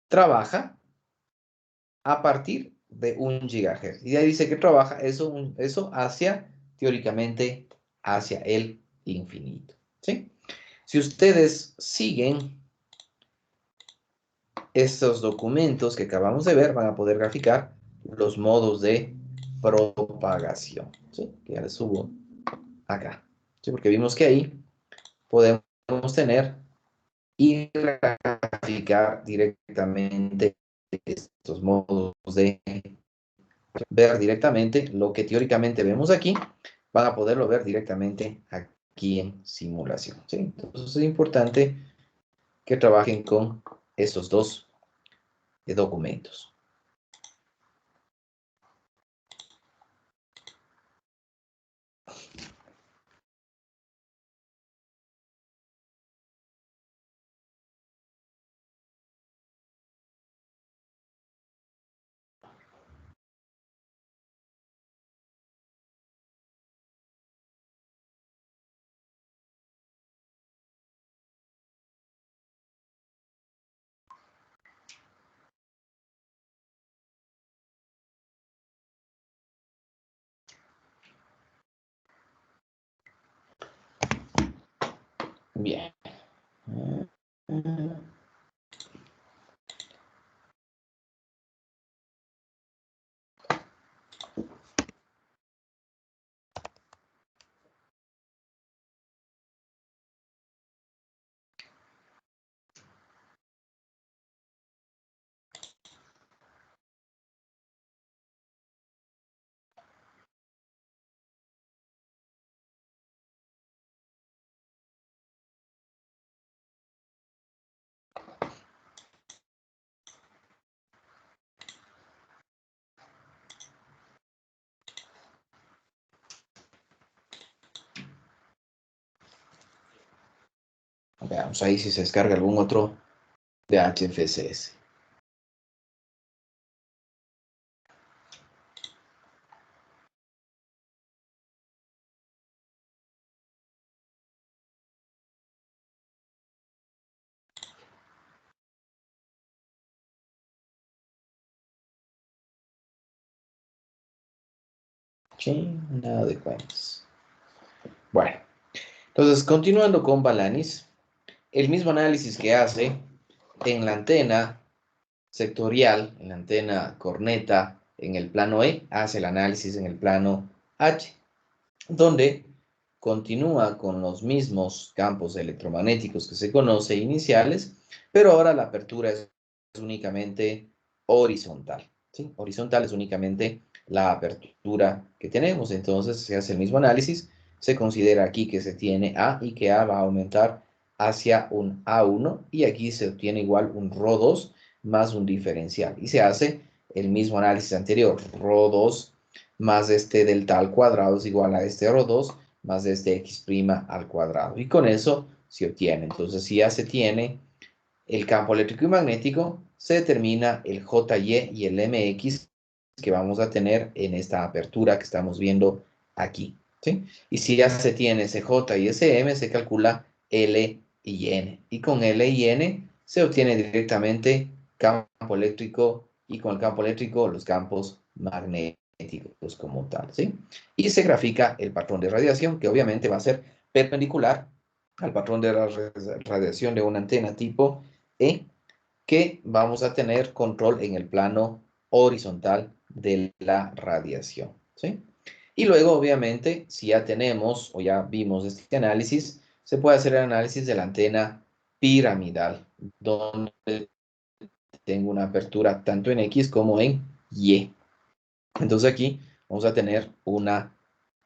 Trabaja a partir de 1 GHz. Y ahí dice que trabaja eso hacia, teóricamente, hacia el infinito, ¿sí? Si ustedes siguen estos documentos que acabamos de ver, van a poder graficar los modos de propagación, ¿sí? Que ya les subo acá, ¿sí? Porque vimos que ahí podemos tener y graficar directamente estos modos de ver directamente lo que teóricamente vemos aquí, van a poderlo ver directamente aquí en simulación, ¿sí? Entonces es importante que trabajen con esos dos documentos. Bien. Veamos ahí si se descarga algún otro de HFCS. Sí, nada de cuentas. Bueno, entonces continuando con Balanis, el mismo análisis que hace en la antena sectorial, en la antena corneta, en el plano E, hace el análisis en el plano H, donde continúa con los mismos campos electromagnéticos que se conoce iniciales, pero ahora la apertura es únicamente horizontal, ¿sí? Horizontal es únicamente la apertura que tenemos, entonces se hace el mismo análisis, se considera aquí que se tiene A y que A va a aumentar hacia un A1 y aquí se obtiene igual un ρ2 más un diferencial y se hace el mismo análisis anterior, ρ2 más este delta al cuadrado es igual a este ρ2 más este x' al cuadrado. Y con eso se obtiene. Entonces, si ya se tiene el campo eléctrico y magnético, se determina el JY y el MX que vamos a tener en esta apertura que estamos viendo aquí, ¿sí? Y si ya se tiene CJ y SM, se calcula L y N. Y con L y N se obtiene directamente campo eléctrico y con el campo eléctrico los campos magnéticos como tal, ¿sí? Y se grafica el patrón de radiación, que obviamente va a ser perpendicular al patrón de la radiación de una antena tipo E, que vamos a tener control en el plano horizontal de la radiación, ¿sí? Y luego, obviamente, si ya tenemos o ya vimos este análisis, se puede hacer el análisis de la antena piramidal, donde tengo una apertura tanto en X como en Y. Entonces aquí vamos a tener una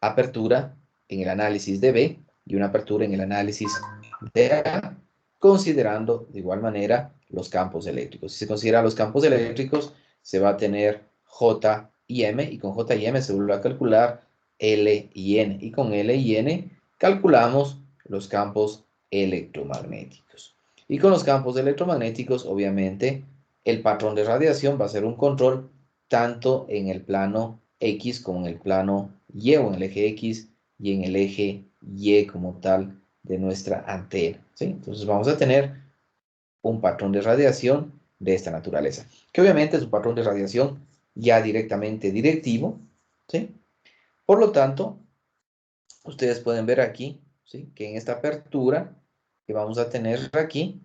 apertura en el análisis de B y una apertura en el análisis de A, considerando de igual manera los campos eléctricos. Si se consideran los campos eléctricos, se va a tener J y M, y con J y M se vuelve a calcular L y N, y con L y N calculamos los campos electromagnéticos. Y con los campos electromagnéticos, obviamente, el patrón de radiación va a ser un control tanto en el plano X como en el plano Y, o en el eje X y en el eje Y como tal de nuestra antena, ¿sí? Entonces vamos a tener un patrón de radiación de esta naturaleza, que obviamente es un patrón de radiación ya directamente directivo, ¿sí? Por lo tanto, ustedes pueden ver aquí, ¿sí? Que en esta apertura que vamos a tener aquí,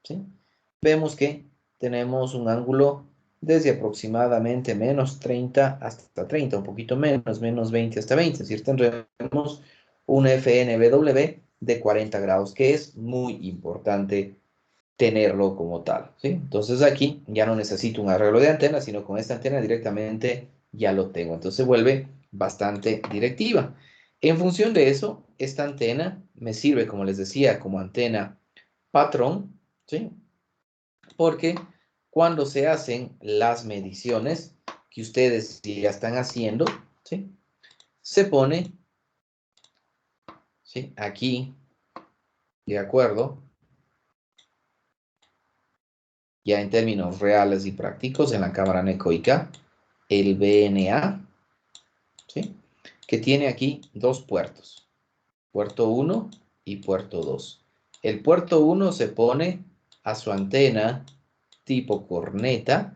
¿sí? Vemos que tenemos un ángulo desde aproximadamente menos 30 hasta 30, un poquito menos, menos 20 hasta 20, es decir, tendremos un FNBW de 40 grados, que es muy importante tenerlo como tal, ¿sí? Entonces aquí ya no necesito un arreglo de antena, sino con esta antena directamente ya lo tengo. Entonces se vuelve bastante directiva. En función de eso, esta antena me sirve, como les decía, como antena patrón, ¿sí? Porque cuando se hacen las mediciones que ustedes ya están haciendo, ¿sí? Se pone, ¿sí? Aquí, de acuerdo, ya en términos reales y prácticos, en la cámara anecoica, el VNA, ¿sí? Que tiene aquí dos puertos, puerto 1 y puerto 2. El puerto 1 se pone a su antena tipo corneta,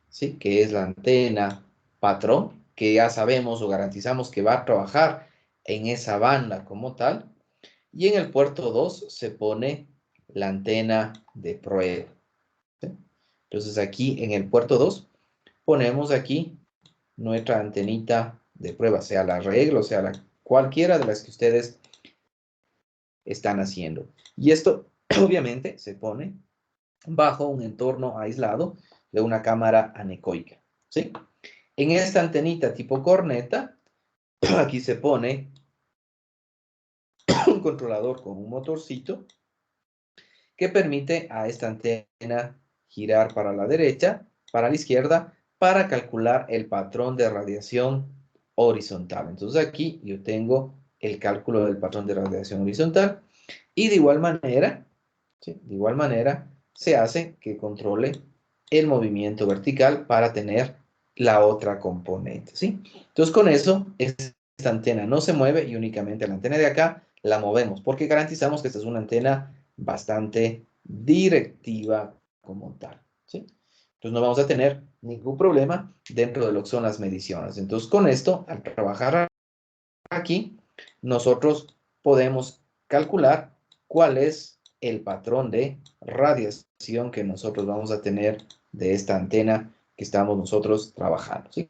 ¿sí? Que es la antena patrón, que ya sabemos o garantizamos que va a trabajar en esa banda como tal. Y en el puerto 2 se pone la antena de prueba, ¿sí? Entonces aquí en el puerto 2 ponemos aquí nuestra antenita de prueba, sea la regla o sea cualquiera de las que ustedes están haciendo. Y esto obviamente se pone bajo un entorno aislado de una cámara anecoica, ¿sí? En esta antenita tipo corneta, aquí se pone un controlador con un motorcito que permite a esta antena girar para la derecha, para la izquierda, para calcular el patrón de radiación horizontal. Entonces aquí yo tengo el cálculo del patrón de radiación horizontal y de igual manera, ¿sí? De igual manera se hace que controle el movimiento vertical para tener la otra componente, ¿sí? Entonces con eso esta antena no se mueve y únicamente la antena de acá la movemos porque garantizamos que esta es una antena bastante directiva como tal, ¿sí? Entonces no vamos a tener ningún problema dentro de lo que son las mediciones. Entonces con esto, al trabajar aquí, nosotros podemos calcular cuál es el patrón de radiación que nosotros vamos a tener de esta antena que estamos nosotros trabajando, ¿sí?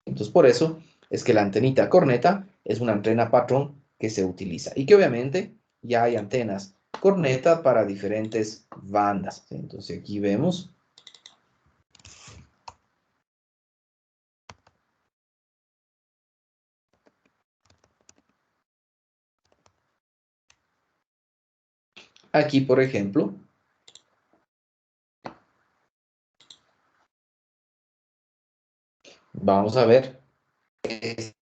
Entonces por eso es que la antenita corneta es una antena patrón que se utiliza y que obviamente ya hay antenas corneta para diferentes bandas, ¿sí? Entonces aquí vemos aquí, por ejemplo, vamos a ver esta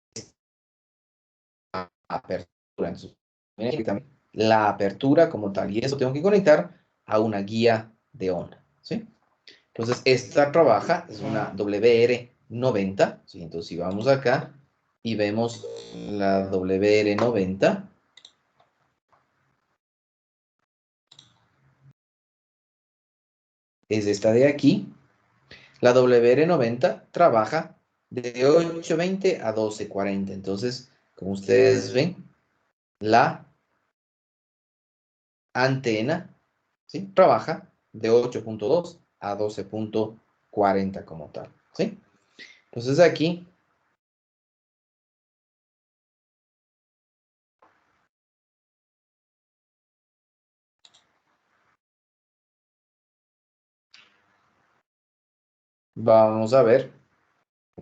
apertura. Entonces, la apertura como tal, y eso tengo que conectar a una guía de onda, ¿sí? Entonces, esta trabaja, es una WR90, ¿sí? Entonces, si vamos acá y vemos la WR90, es esta de aquí. La WR90 trabaja de 8:20 a 12:40. Entonces, como ustedes ven, la antena, ¿sí?, trabaja de 8.2 a 12.40 como tal, ¿sí? Entonces aquí vamos a ver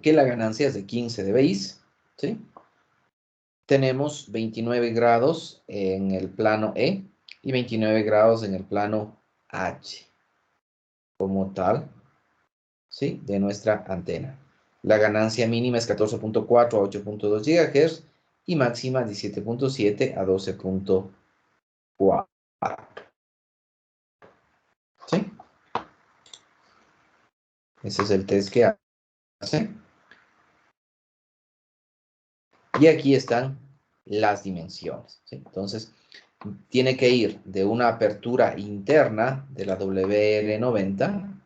que la ganancia es de 15 dBi, ¿sí? Tenemos 29 grados en el plano E y 29 grados en el plano H como tal, ¿sí?, de nuestra antena. La ganancia mínima es 14.4 a 8.2 GHz y máxima 17.7 a 12.4. ¿Sí? Ese es el test que hace. Y aquí están las dimensiones, ¿sí? Entonces, tiene que ir de una apertura interna de la WR90,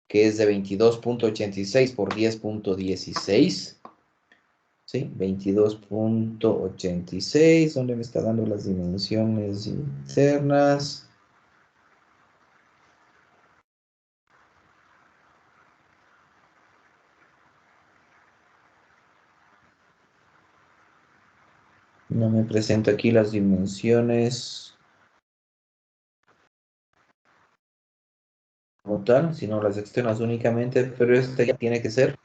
que es de 22.86 por 10.16, ¿sí? 22.86, donde me está dando las dimensiones internas. No me presenta aquí las dimensiones como tal, sino las externas únicamente, pero este ya tiene que ser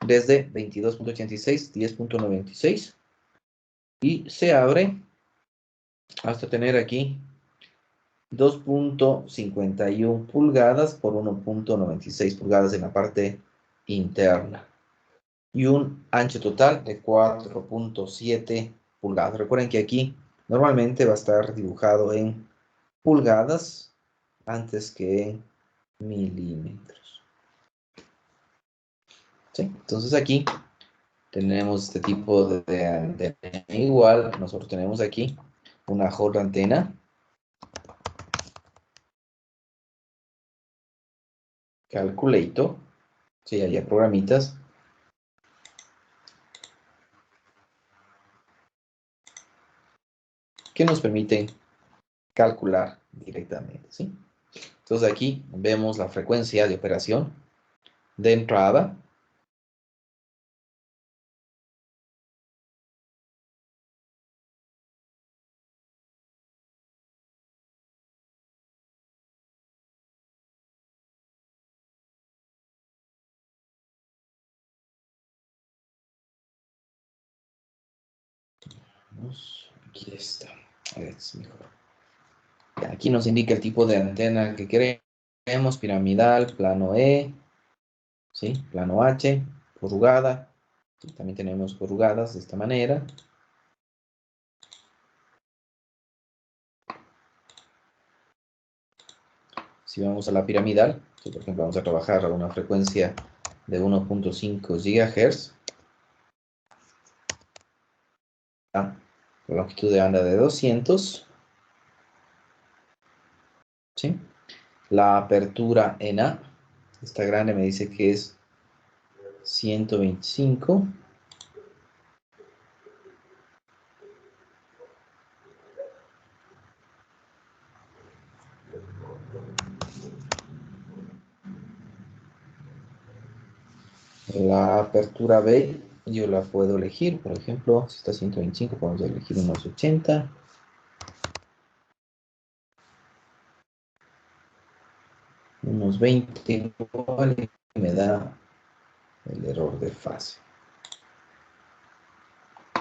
desde 22.86, 10.96 y se abre hasta tener aquí 2.51 pulgadas por 1.96 pulgadas en la parte interna y un ancho total de 4.7 pulgadas. Recuerden que aquí normalmente va a estar dibujado en pulgadas antes que en milímetros. ¿Sí? Entonces aquí tenemos este tipo de antena. Igual nosotros tenemos aquí una Hot antena. Calculator. Sí, hay programitas que nos permiten calcular directamente, ¿sí? Entonces aquí vemos la frecuencia de operación de entrada. Aquí está. Es mejor. Aquí nos indica el tipo de antena que queremos: piramidal, plano E, ¿sí?, plano H, corrugada. Y también tenemos corrugadas de esta manera. Si vamos a la piramidal, por ejemplo, vamos a trabajar a una frecuencia de 1.5 GHz, la longitud de banda de 200, ¿sí? La apertura en A, esta grande me dice que es 125. La apertura B, yo la puedo elegir, por ejemplo, si está 125, podemos elegir unos 80. Unos 20 igual, y me da el error de fase.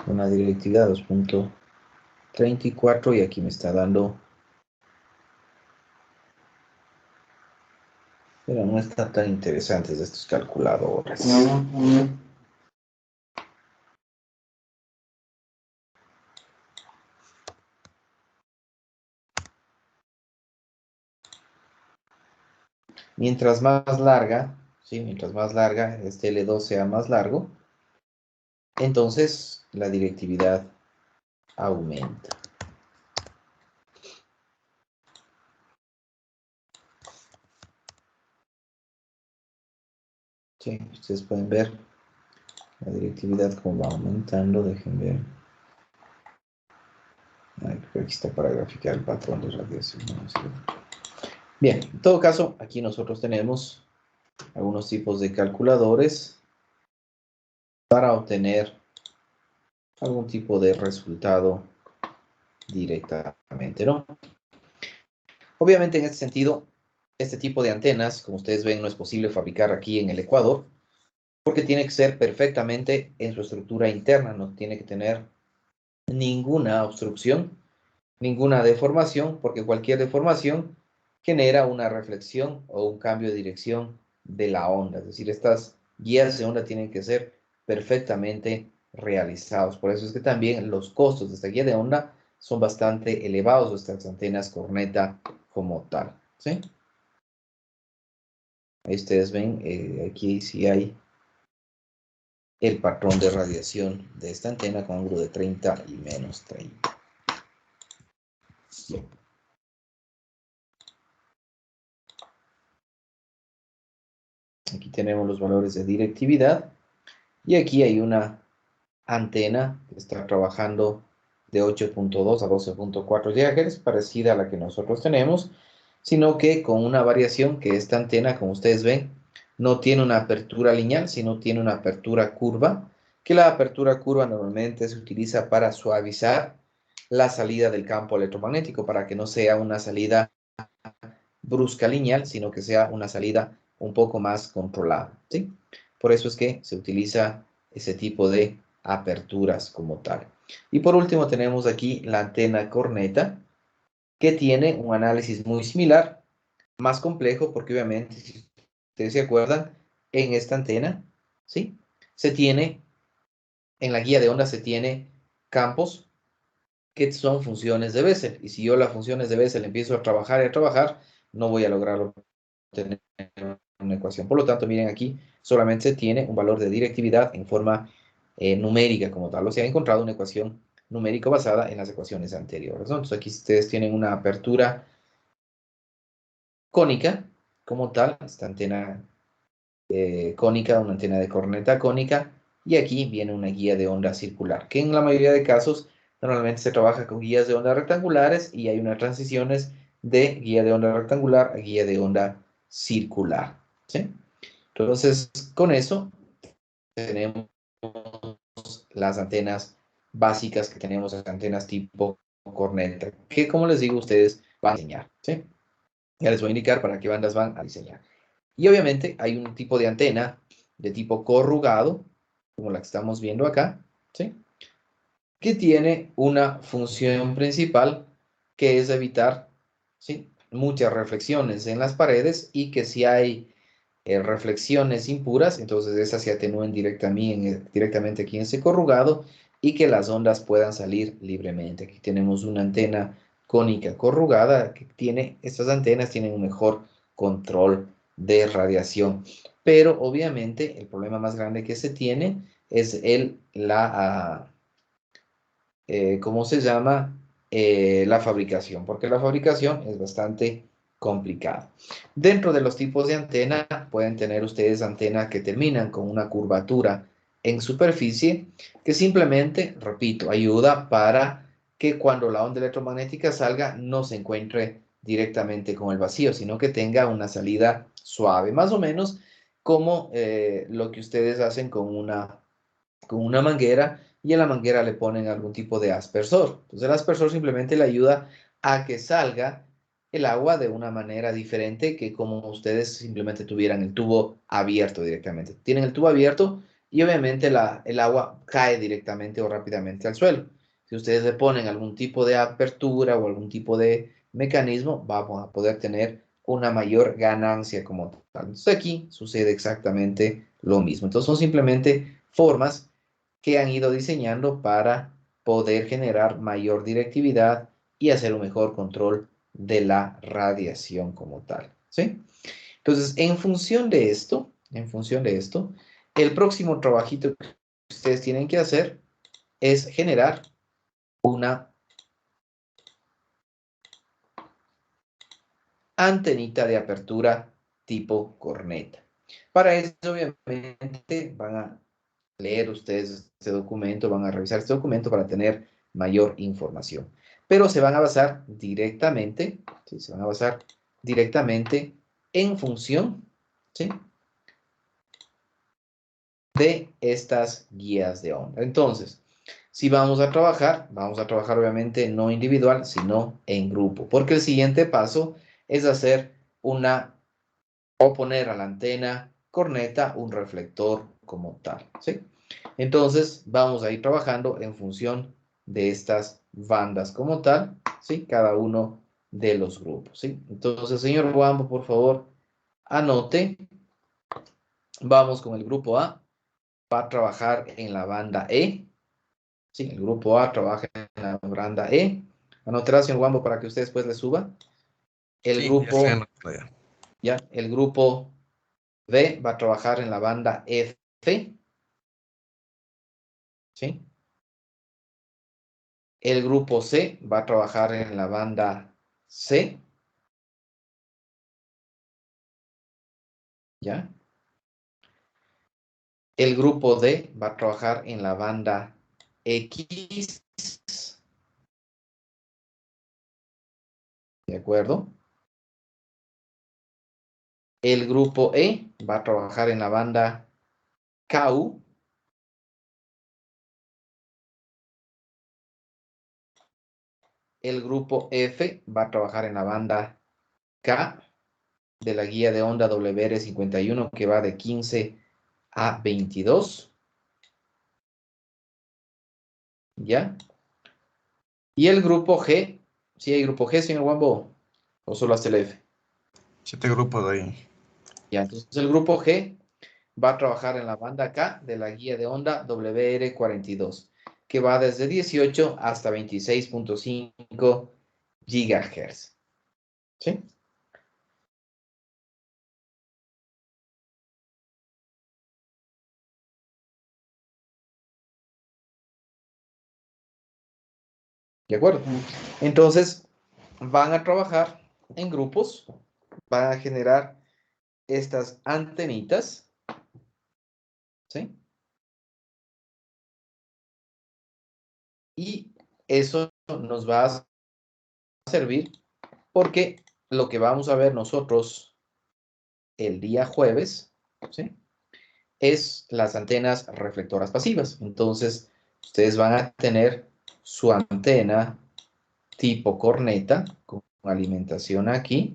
Una directividad 2.34 y aquí me está dando, pero no están tan interesantes estos calculadores. Mientras más larga, ¿sí? Mientras más larga este L2 sea más largo, entonces la directividad aumenta. Sí, ustedes pueden ver la directividad como va aumentando. Dejen ver. Aquí está para graficar el patrón de radiación. Bien, en todo caso, aquí nosotros tenemos algunos tipos de calculadores para obtener algún tipo de resultado directamente, ¿no? Obviamente, en este sentido, este tipo de antenas, como ustedes ven, no es posible fabricar aquí en el Ecuador, porque tiene que ser perfectamente en su estructura interna, no tiene que tener ninguna obstrucción, ninguna deformación, porque cualquier deformación genera una reflexión o un cambio de dirección de la onda. Es decir, estas guías de onda tienen que ser perfectamente realizados. Por eso es que también los costos de esta guía de onda son bastante elevados, estas antenas corneta como tal. ¿Sí? Ahí ustedes ven, aquí sí hay el patrón de radiación de esta antena con ángulo de 30 y menos 30. Bien. Aquí tenemos los valores de directividad y aquí hay una antena que está trabajando de 8.2 a 12.4 GHz, parecida a la que nosotros tenemos, sino que con una variación que esta antena, como ustedes ven, no tiene una apertura lineal, sino tiene una apertura curva, que la apertura curva normalmente se utiliza para suavizar la salida del campo electromagnético, para que no sea una salida brusca lineal, sino que sea una salida un poco más controlada, ¿sí? Por eso es que se utiliza ese tipo de aperturas como tal. Y por último tenemos aquí la antena corneta, que tiene un análisis muy similar, más complejo, porque obviamente, si ustedes se acuerdan, en esta antena, ¿sí? Se tiene, en la guía de onda se tiene campos que son funciones de Bessel. Y si yo las funciones de Bessel empiezo a trabajar y a trabajar, no voy a lograr obtener una ecuación. Por lo tanto, miren aquí, solamente se tiene un valor de directividad en forma numérica como tal. O sea, he encontrado una ecuación numérica basada en las ecuaciones anteriores, ¿no? Entonces aquí ustedes tienen una apertura cónica como tal, esta antena cónica, una antena de corneta cónica, y aquí viene una guía de onda circular, que en la mayoría de casos normalmente se trabaja con guías de onda rectangulares y hay unas transiciones de guía de onda rectangular a guía de onda circular, ¿sí? Entonces, con eso tenemos las antenas básicas que tenemos, las antenas tipo corneta, que como les digo, ustedes van a diseñar, ¿sí? Ya les voy a indicar para qué bandas van a diseñar. Y obviamente hay un tipo de antena de tipo corrugado, como la que estamos viendo acá, ¿sí? Que tiene una función principal, que es evitar, ¿sí? Muchas reflexiones en las paredes, y que si hay reflexiones impuras, entonces esas se atenúen directamente aquí en ese corrugado, y que las ondas puedan salir libremente. Aquí tenemos una antena cónica corrugada que tiene, estas antenas tienen un mejor control de radiación, pero obviamente el problema más grande que se tiene es ¿cómo se llama? La fabricación, porque la fabricación es bastante complicada. Dentro de los tipos de antena, pueden tener ustedes antenas que terminan con una curvatura en superficie, que simplemente, repito, ayuda para que cuando la onda electromagnética salga no se encuentre directamente con el vacío, sino que tenga una salida suave, más o menos como lo que ustedes hacen con una manguera, y a la manguera le ponen algún tipo de aspersor. Entonces el aspersor simplemente le ayuda a que salga el agua de una manera diferente que como ustedes simplemente tuvieran el tubo abierto directamente. Tienen el tubo abierto y obviamente el agua cae directamente o rápidamente al suelo. Si ustedes le ponen algún tipo de apertura o algún tipo de mecanismo, vamos a poder tener una mayor ganancia como tal. Entonces aquí sucede exactamente lo mismo. Entonces son simplemente formas que han ido diseñando para poder generar mayor directividad y hacer un mejor control de la radiación como tal, ¿sí? Entonces, en función de esto, el próximo trabajito que ustedes tienen que hacer es generar una antenita de apertura tipo corneta. Para eso, obviamente, van a leer ustedes este documento, van a revisar este documento para tener mayor información. Pero se van a basar directamente, ¿sí? Se van a basar directamente en función, ¿sí? De estas guías de onda. Entonces, si vamos a trabajar obviamente no individual, sino en grupo, porque el siguiente paso es hacer o poner a la antena corneta un reflector como tal, ¿sí? Entonces, vamos a ir trabajando en función de estas bandas como tal, ¿sí? Cada uno de los grupos, ¿sí? Entonces, señor Wambo, por favor, anote. Vamos con el grupo A. Va a trabajar en la banda E. Sí, el grupo A trabaja en la banda E. Anotará, señor Wambo, para que usted después le suba. El Sí, ya estoy grupo, anotado ya. ya, el grupo B va a trabajar en la banda F. ¿Sí? El grupo C va a trabajar en la banda C. ¿Ya? El grupo D va a trabajar en la banda X. ¿De acuerdo? El grupo E va a trabajar en la banda KU. El grupo F va a trabajar en la banda K de la guía de onda WR51 que va de 15 a 22. ¿Ya? Y el grupo G, ¿sí hay grupo G, señor Wambo? ¿O solo hasta el F? 7 grupos de ahí. Ya, entonces el grupo G va a trabajar en la banda K de la guía de onda WR42, que va desde 18 hasta 26.5 GHz. ¿Sí? ¿De acuerdo? Entonces, van a trabajar en grupos, van a generar estas antenitas, ¿sí? Y eso nos va a servir porque lo que vamos a ver nosotros el día jueves, ¿sí? Es las antenas reflectoras pasivas. Entonces, ustedes van a tener su antena tipo corneta con alimentación aquí.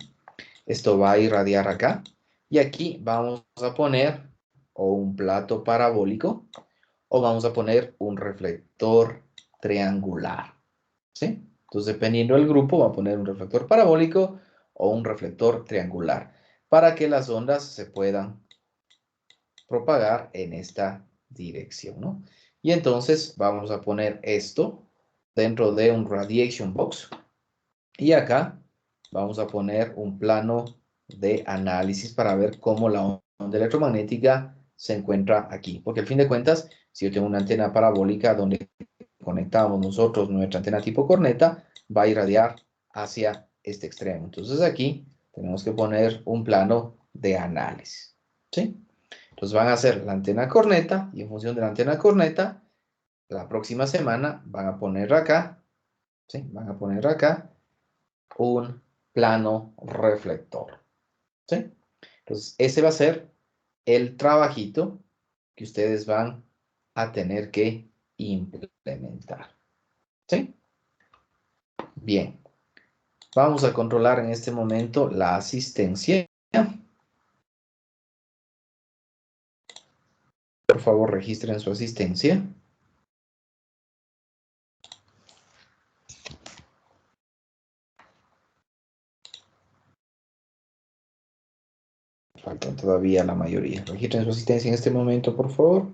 Esto va a irradiar acá. Y aquí vamos a poner o un plato parabólico o vamos a poner un reflector triangular. ¿Sí? Entonces, dependiendo del grupo, va a poner un reflector parabólico o un reflector triangular para que las ondas se puedan propagar en esta dirección, ¿no? Y entonces vamos a poner esto dentro de un radiation box y acá vamos a poner un plano de análisis para ver cómo la onda electromagnética se encuentra aquí. Porque al fin de cuentas, si yo tengo una antena parabólica donde conectamos nosotros nuestra antena tipo corneta, va a irradiar hacia este extremo. Entonces aquí tenemos que poner un plano de análisis. ¿Sí? Entonces van a hacer la antena corneta y en función de la antena corneta, la próxima semana van a poner acá, ¿sí? Van a poner acá un plano reflector, ¿sí? Entonces ese va a ser el trabajito que ustedes van a tener que implementar, ¿sí? Bien, vamos a controlar en este momento la asistencia. Por favor, registren su asistencia. Faltan todavía la mayoría. Registren su asistencia en este momento, por favor.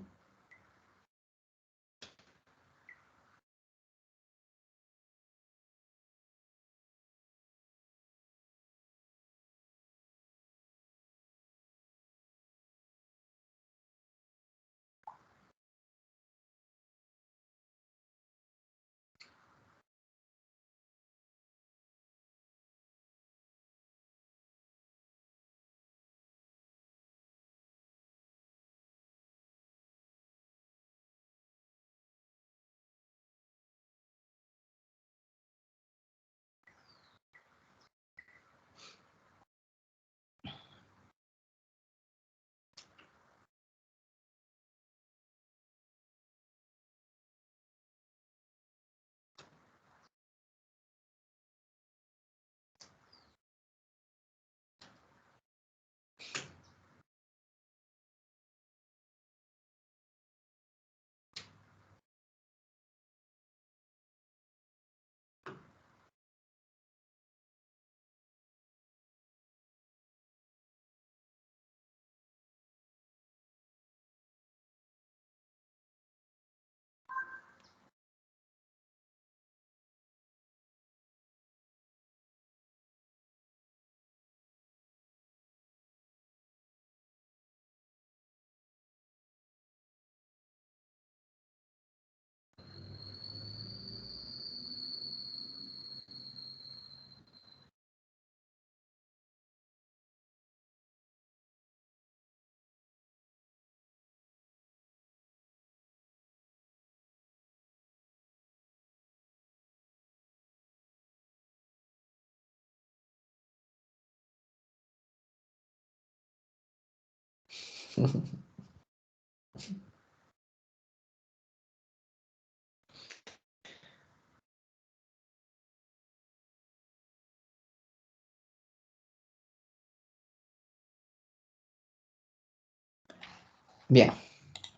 Bien,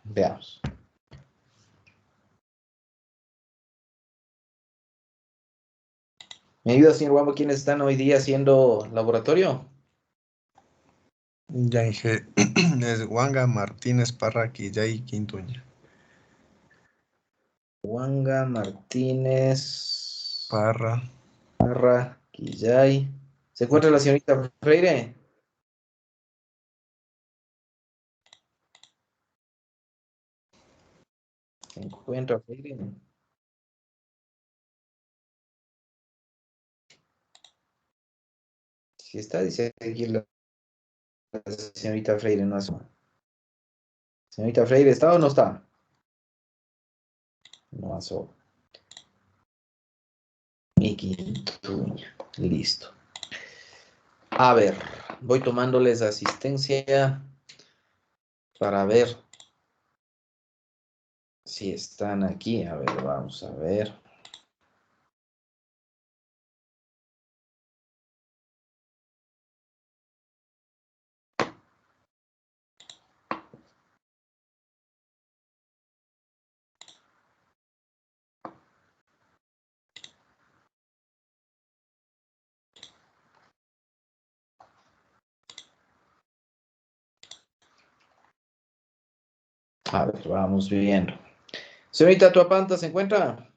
veamos. ¿Me ayuda, señor Wambo, quiénes están hoy día haciendo laboratorio? Ya dije, es Wanga, Martínez, Parra, Quillay, Quintuña. Wanga, Martínez, Parra. Parra, Quillay. ¿Se encuentra la señorita Freire? ¿Se encuentra Freire? Si está, dice aquí la señorita Freire, no asoma. Señorita Freire, ¿está o no está? No asoma. Mi Quintuña. Listo. A ver, voy tomándoles asistencia para ver si están aquí. A ver, vamos a ver. A ver, vamos viendo. Señorita Tuapanta, ¿se encuentra?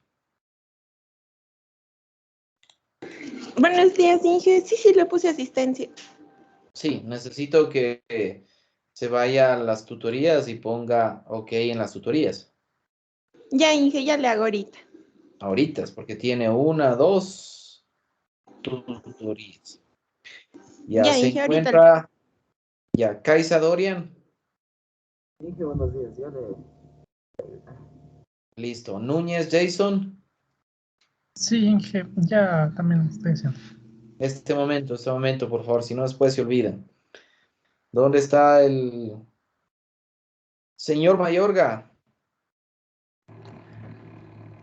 Buenos días, Inge. Sí, le puse asistencia. Sí, necesito que se vaya a las tutorías y ponga OK en las tutorías. Ya, Inge, ya le hago ahorita. Ahorita, porque tiene una, dos tutorías. Ya Ya, se Inge, ahorita. encuentra, ya, Kaisa Dorian. Dije buenos días, ya le... Listo. Núñez Jason. Sí, Inge, ya también lo estoy haciendo. Este momento, por favor, si no después se olvidan. ¿Dónde está el señor Mayorga?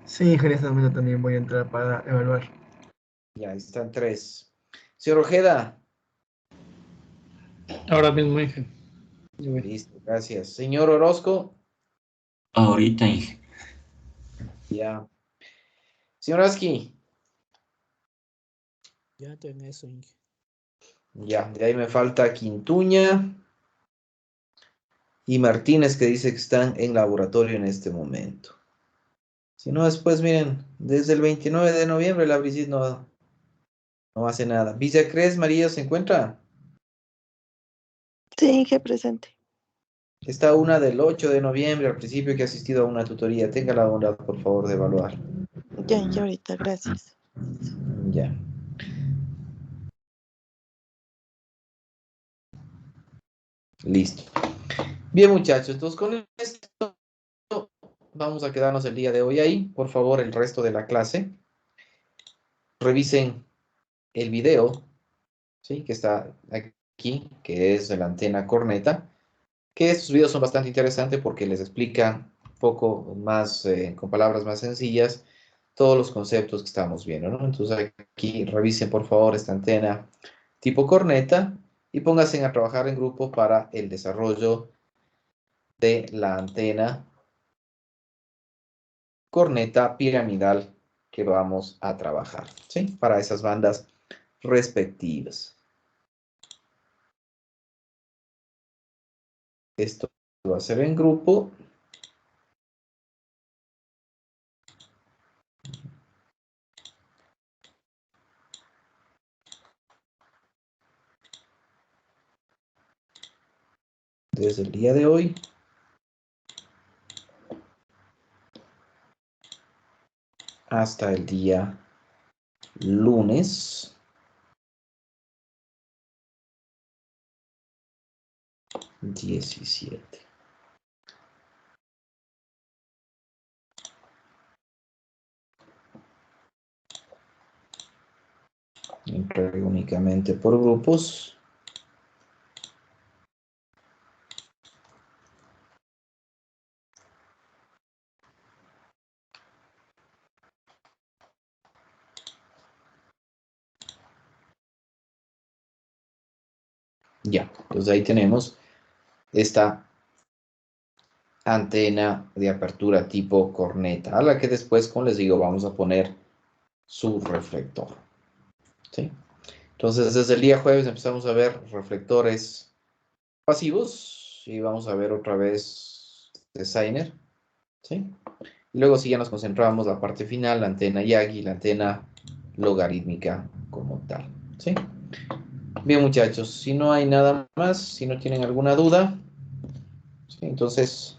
Sí, en este momento también voy a entrar para evaluar. Ya, ahí están tres. Señor Ojeda. Ahora mismo, Inge. Listo, gracias. Señor Orozco. Ahorita, Inge. Ya. Señor Aski. Ya en eso, Inge. Ya, de ahí me falta Quintuña y Martínez, que dice que están en laboratorio en este momento. Si no, después, miren, desde el 29 de noviembre la Brigitte no hace nada. Villa Cres, María, ¿se encuentra? Sí, Inge, presente. Está una del 8 de noviembre, al principio que ha asistido a una tutoría. Tenga la bondad, por favor, de evaluar. Ya, Inge, ahorita, gracias. Ya. Listo. Bien, muchachos, entonces con esto vamos a quedarnos el día de hoy ahí. Por favor, el resto de la clase. Revisen el video, ¿sí? Que está aquí, que es de la antena corneta. Que estos videos son bastante interesantes porque les explica un poco más, con palabras más sencillas, todos los conceptos que estamos viendo, ¿no? Entonces aquí revisen por favor esta antena tipo corneta y pónganse a trabajar en grupo para el desarrollo de la antena corneta piramidal que vamos a trabajar, ¿sí? Para esas bandas respectivas. Esto va a ser en grupo. Desde el día de hoy hasta el día lunes 17. Entrego únicamente por grupos. Ya, entonces ahí tenemos esta antena de apertura tipo corneta, a la que después, como les digo, vamos a poner su reflector. ¿Sí? Entonces, desde el día jueves empezamos a ver reflectores pasivos y vamos a ver otra vez designer. ¿Sí? Y luego sí ya nos concentramos la parte final, la antena Yagi, la antena logarítmica como tal. ¿Sí? Bien, muchachos, si no hay nada más, si no tienen alguna duda, ¿sí? Entonces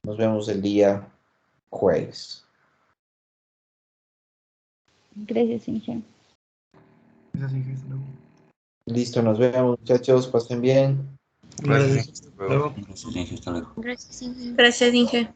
nos vemos el día jueves. Gracias, Inge. Gracias, Inge. Hasta luego. Listo, nos vemos, muchachos, pasen bien. Gracias. Hasta luego. Gracias, Inge. Hasta luego. Gracias, Inge.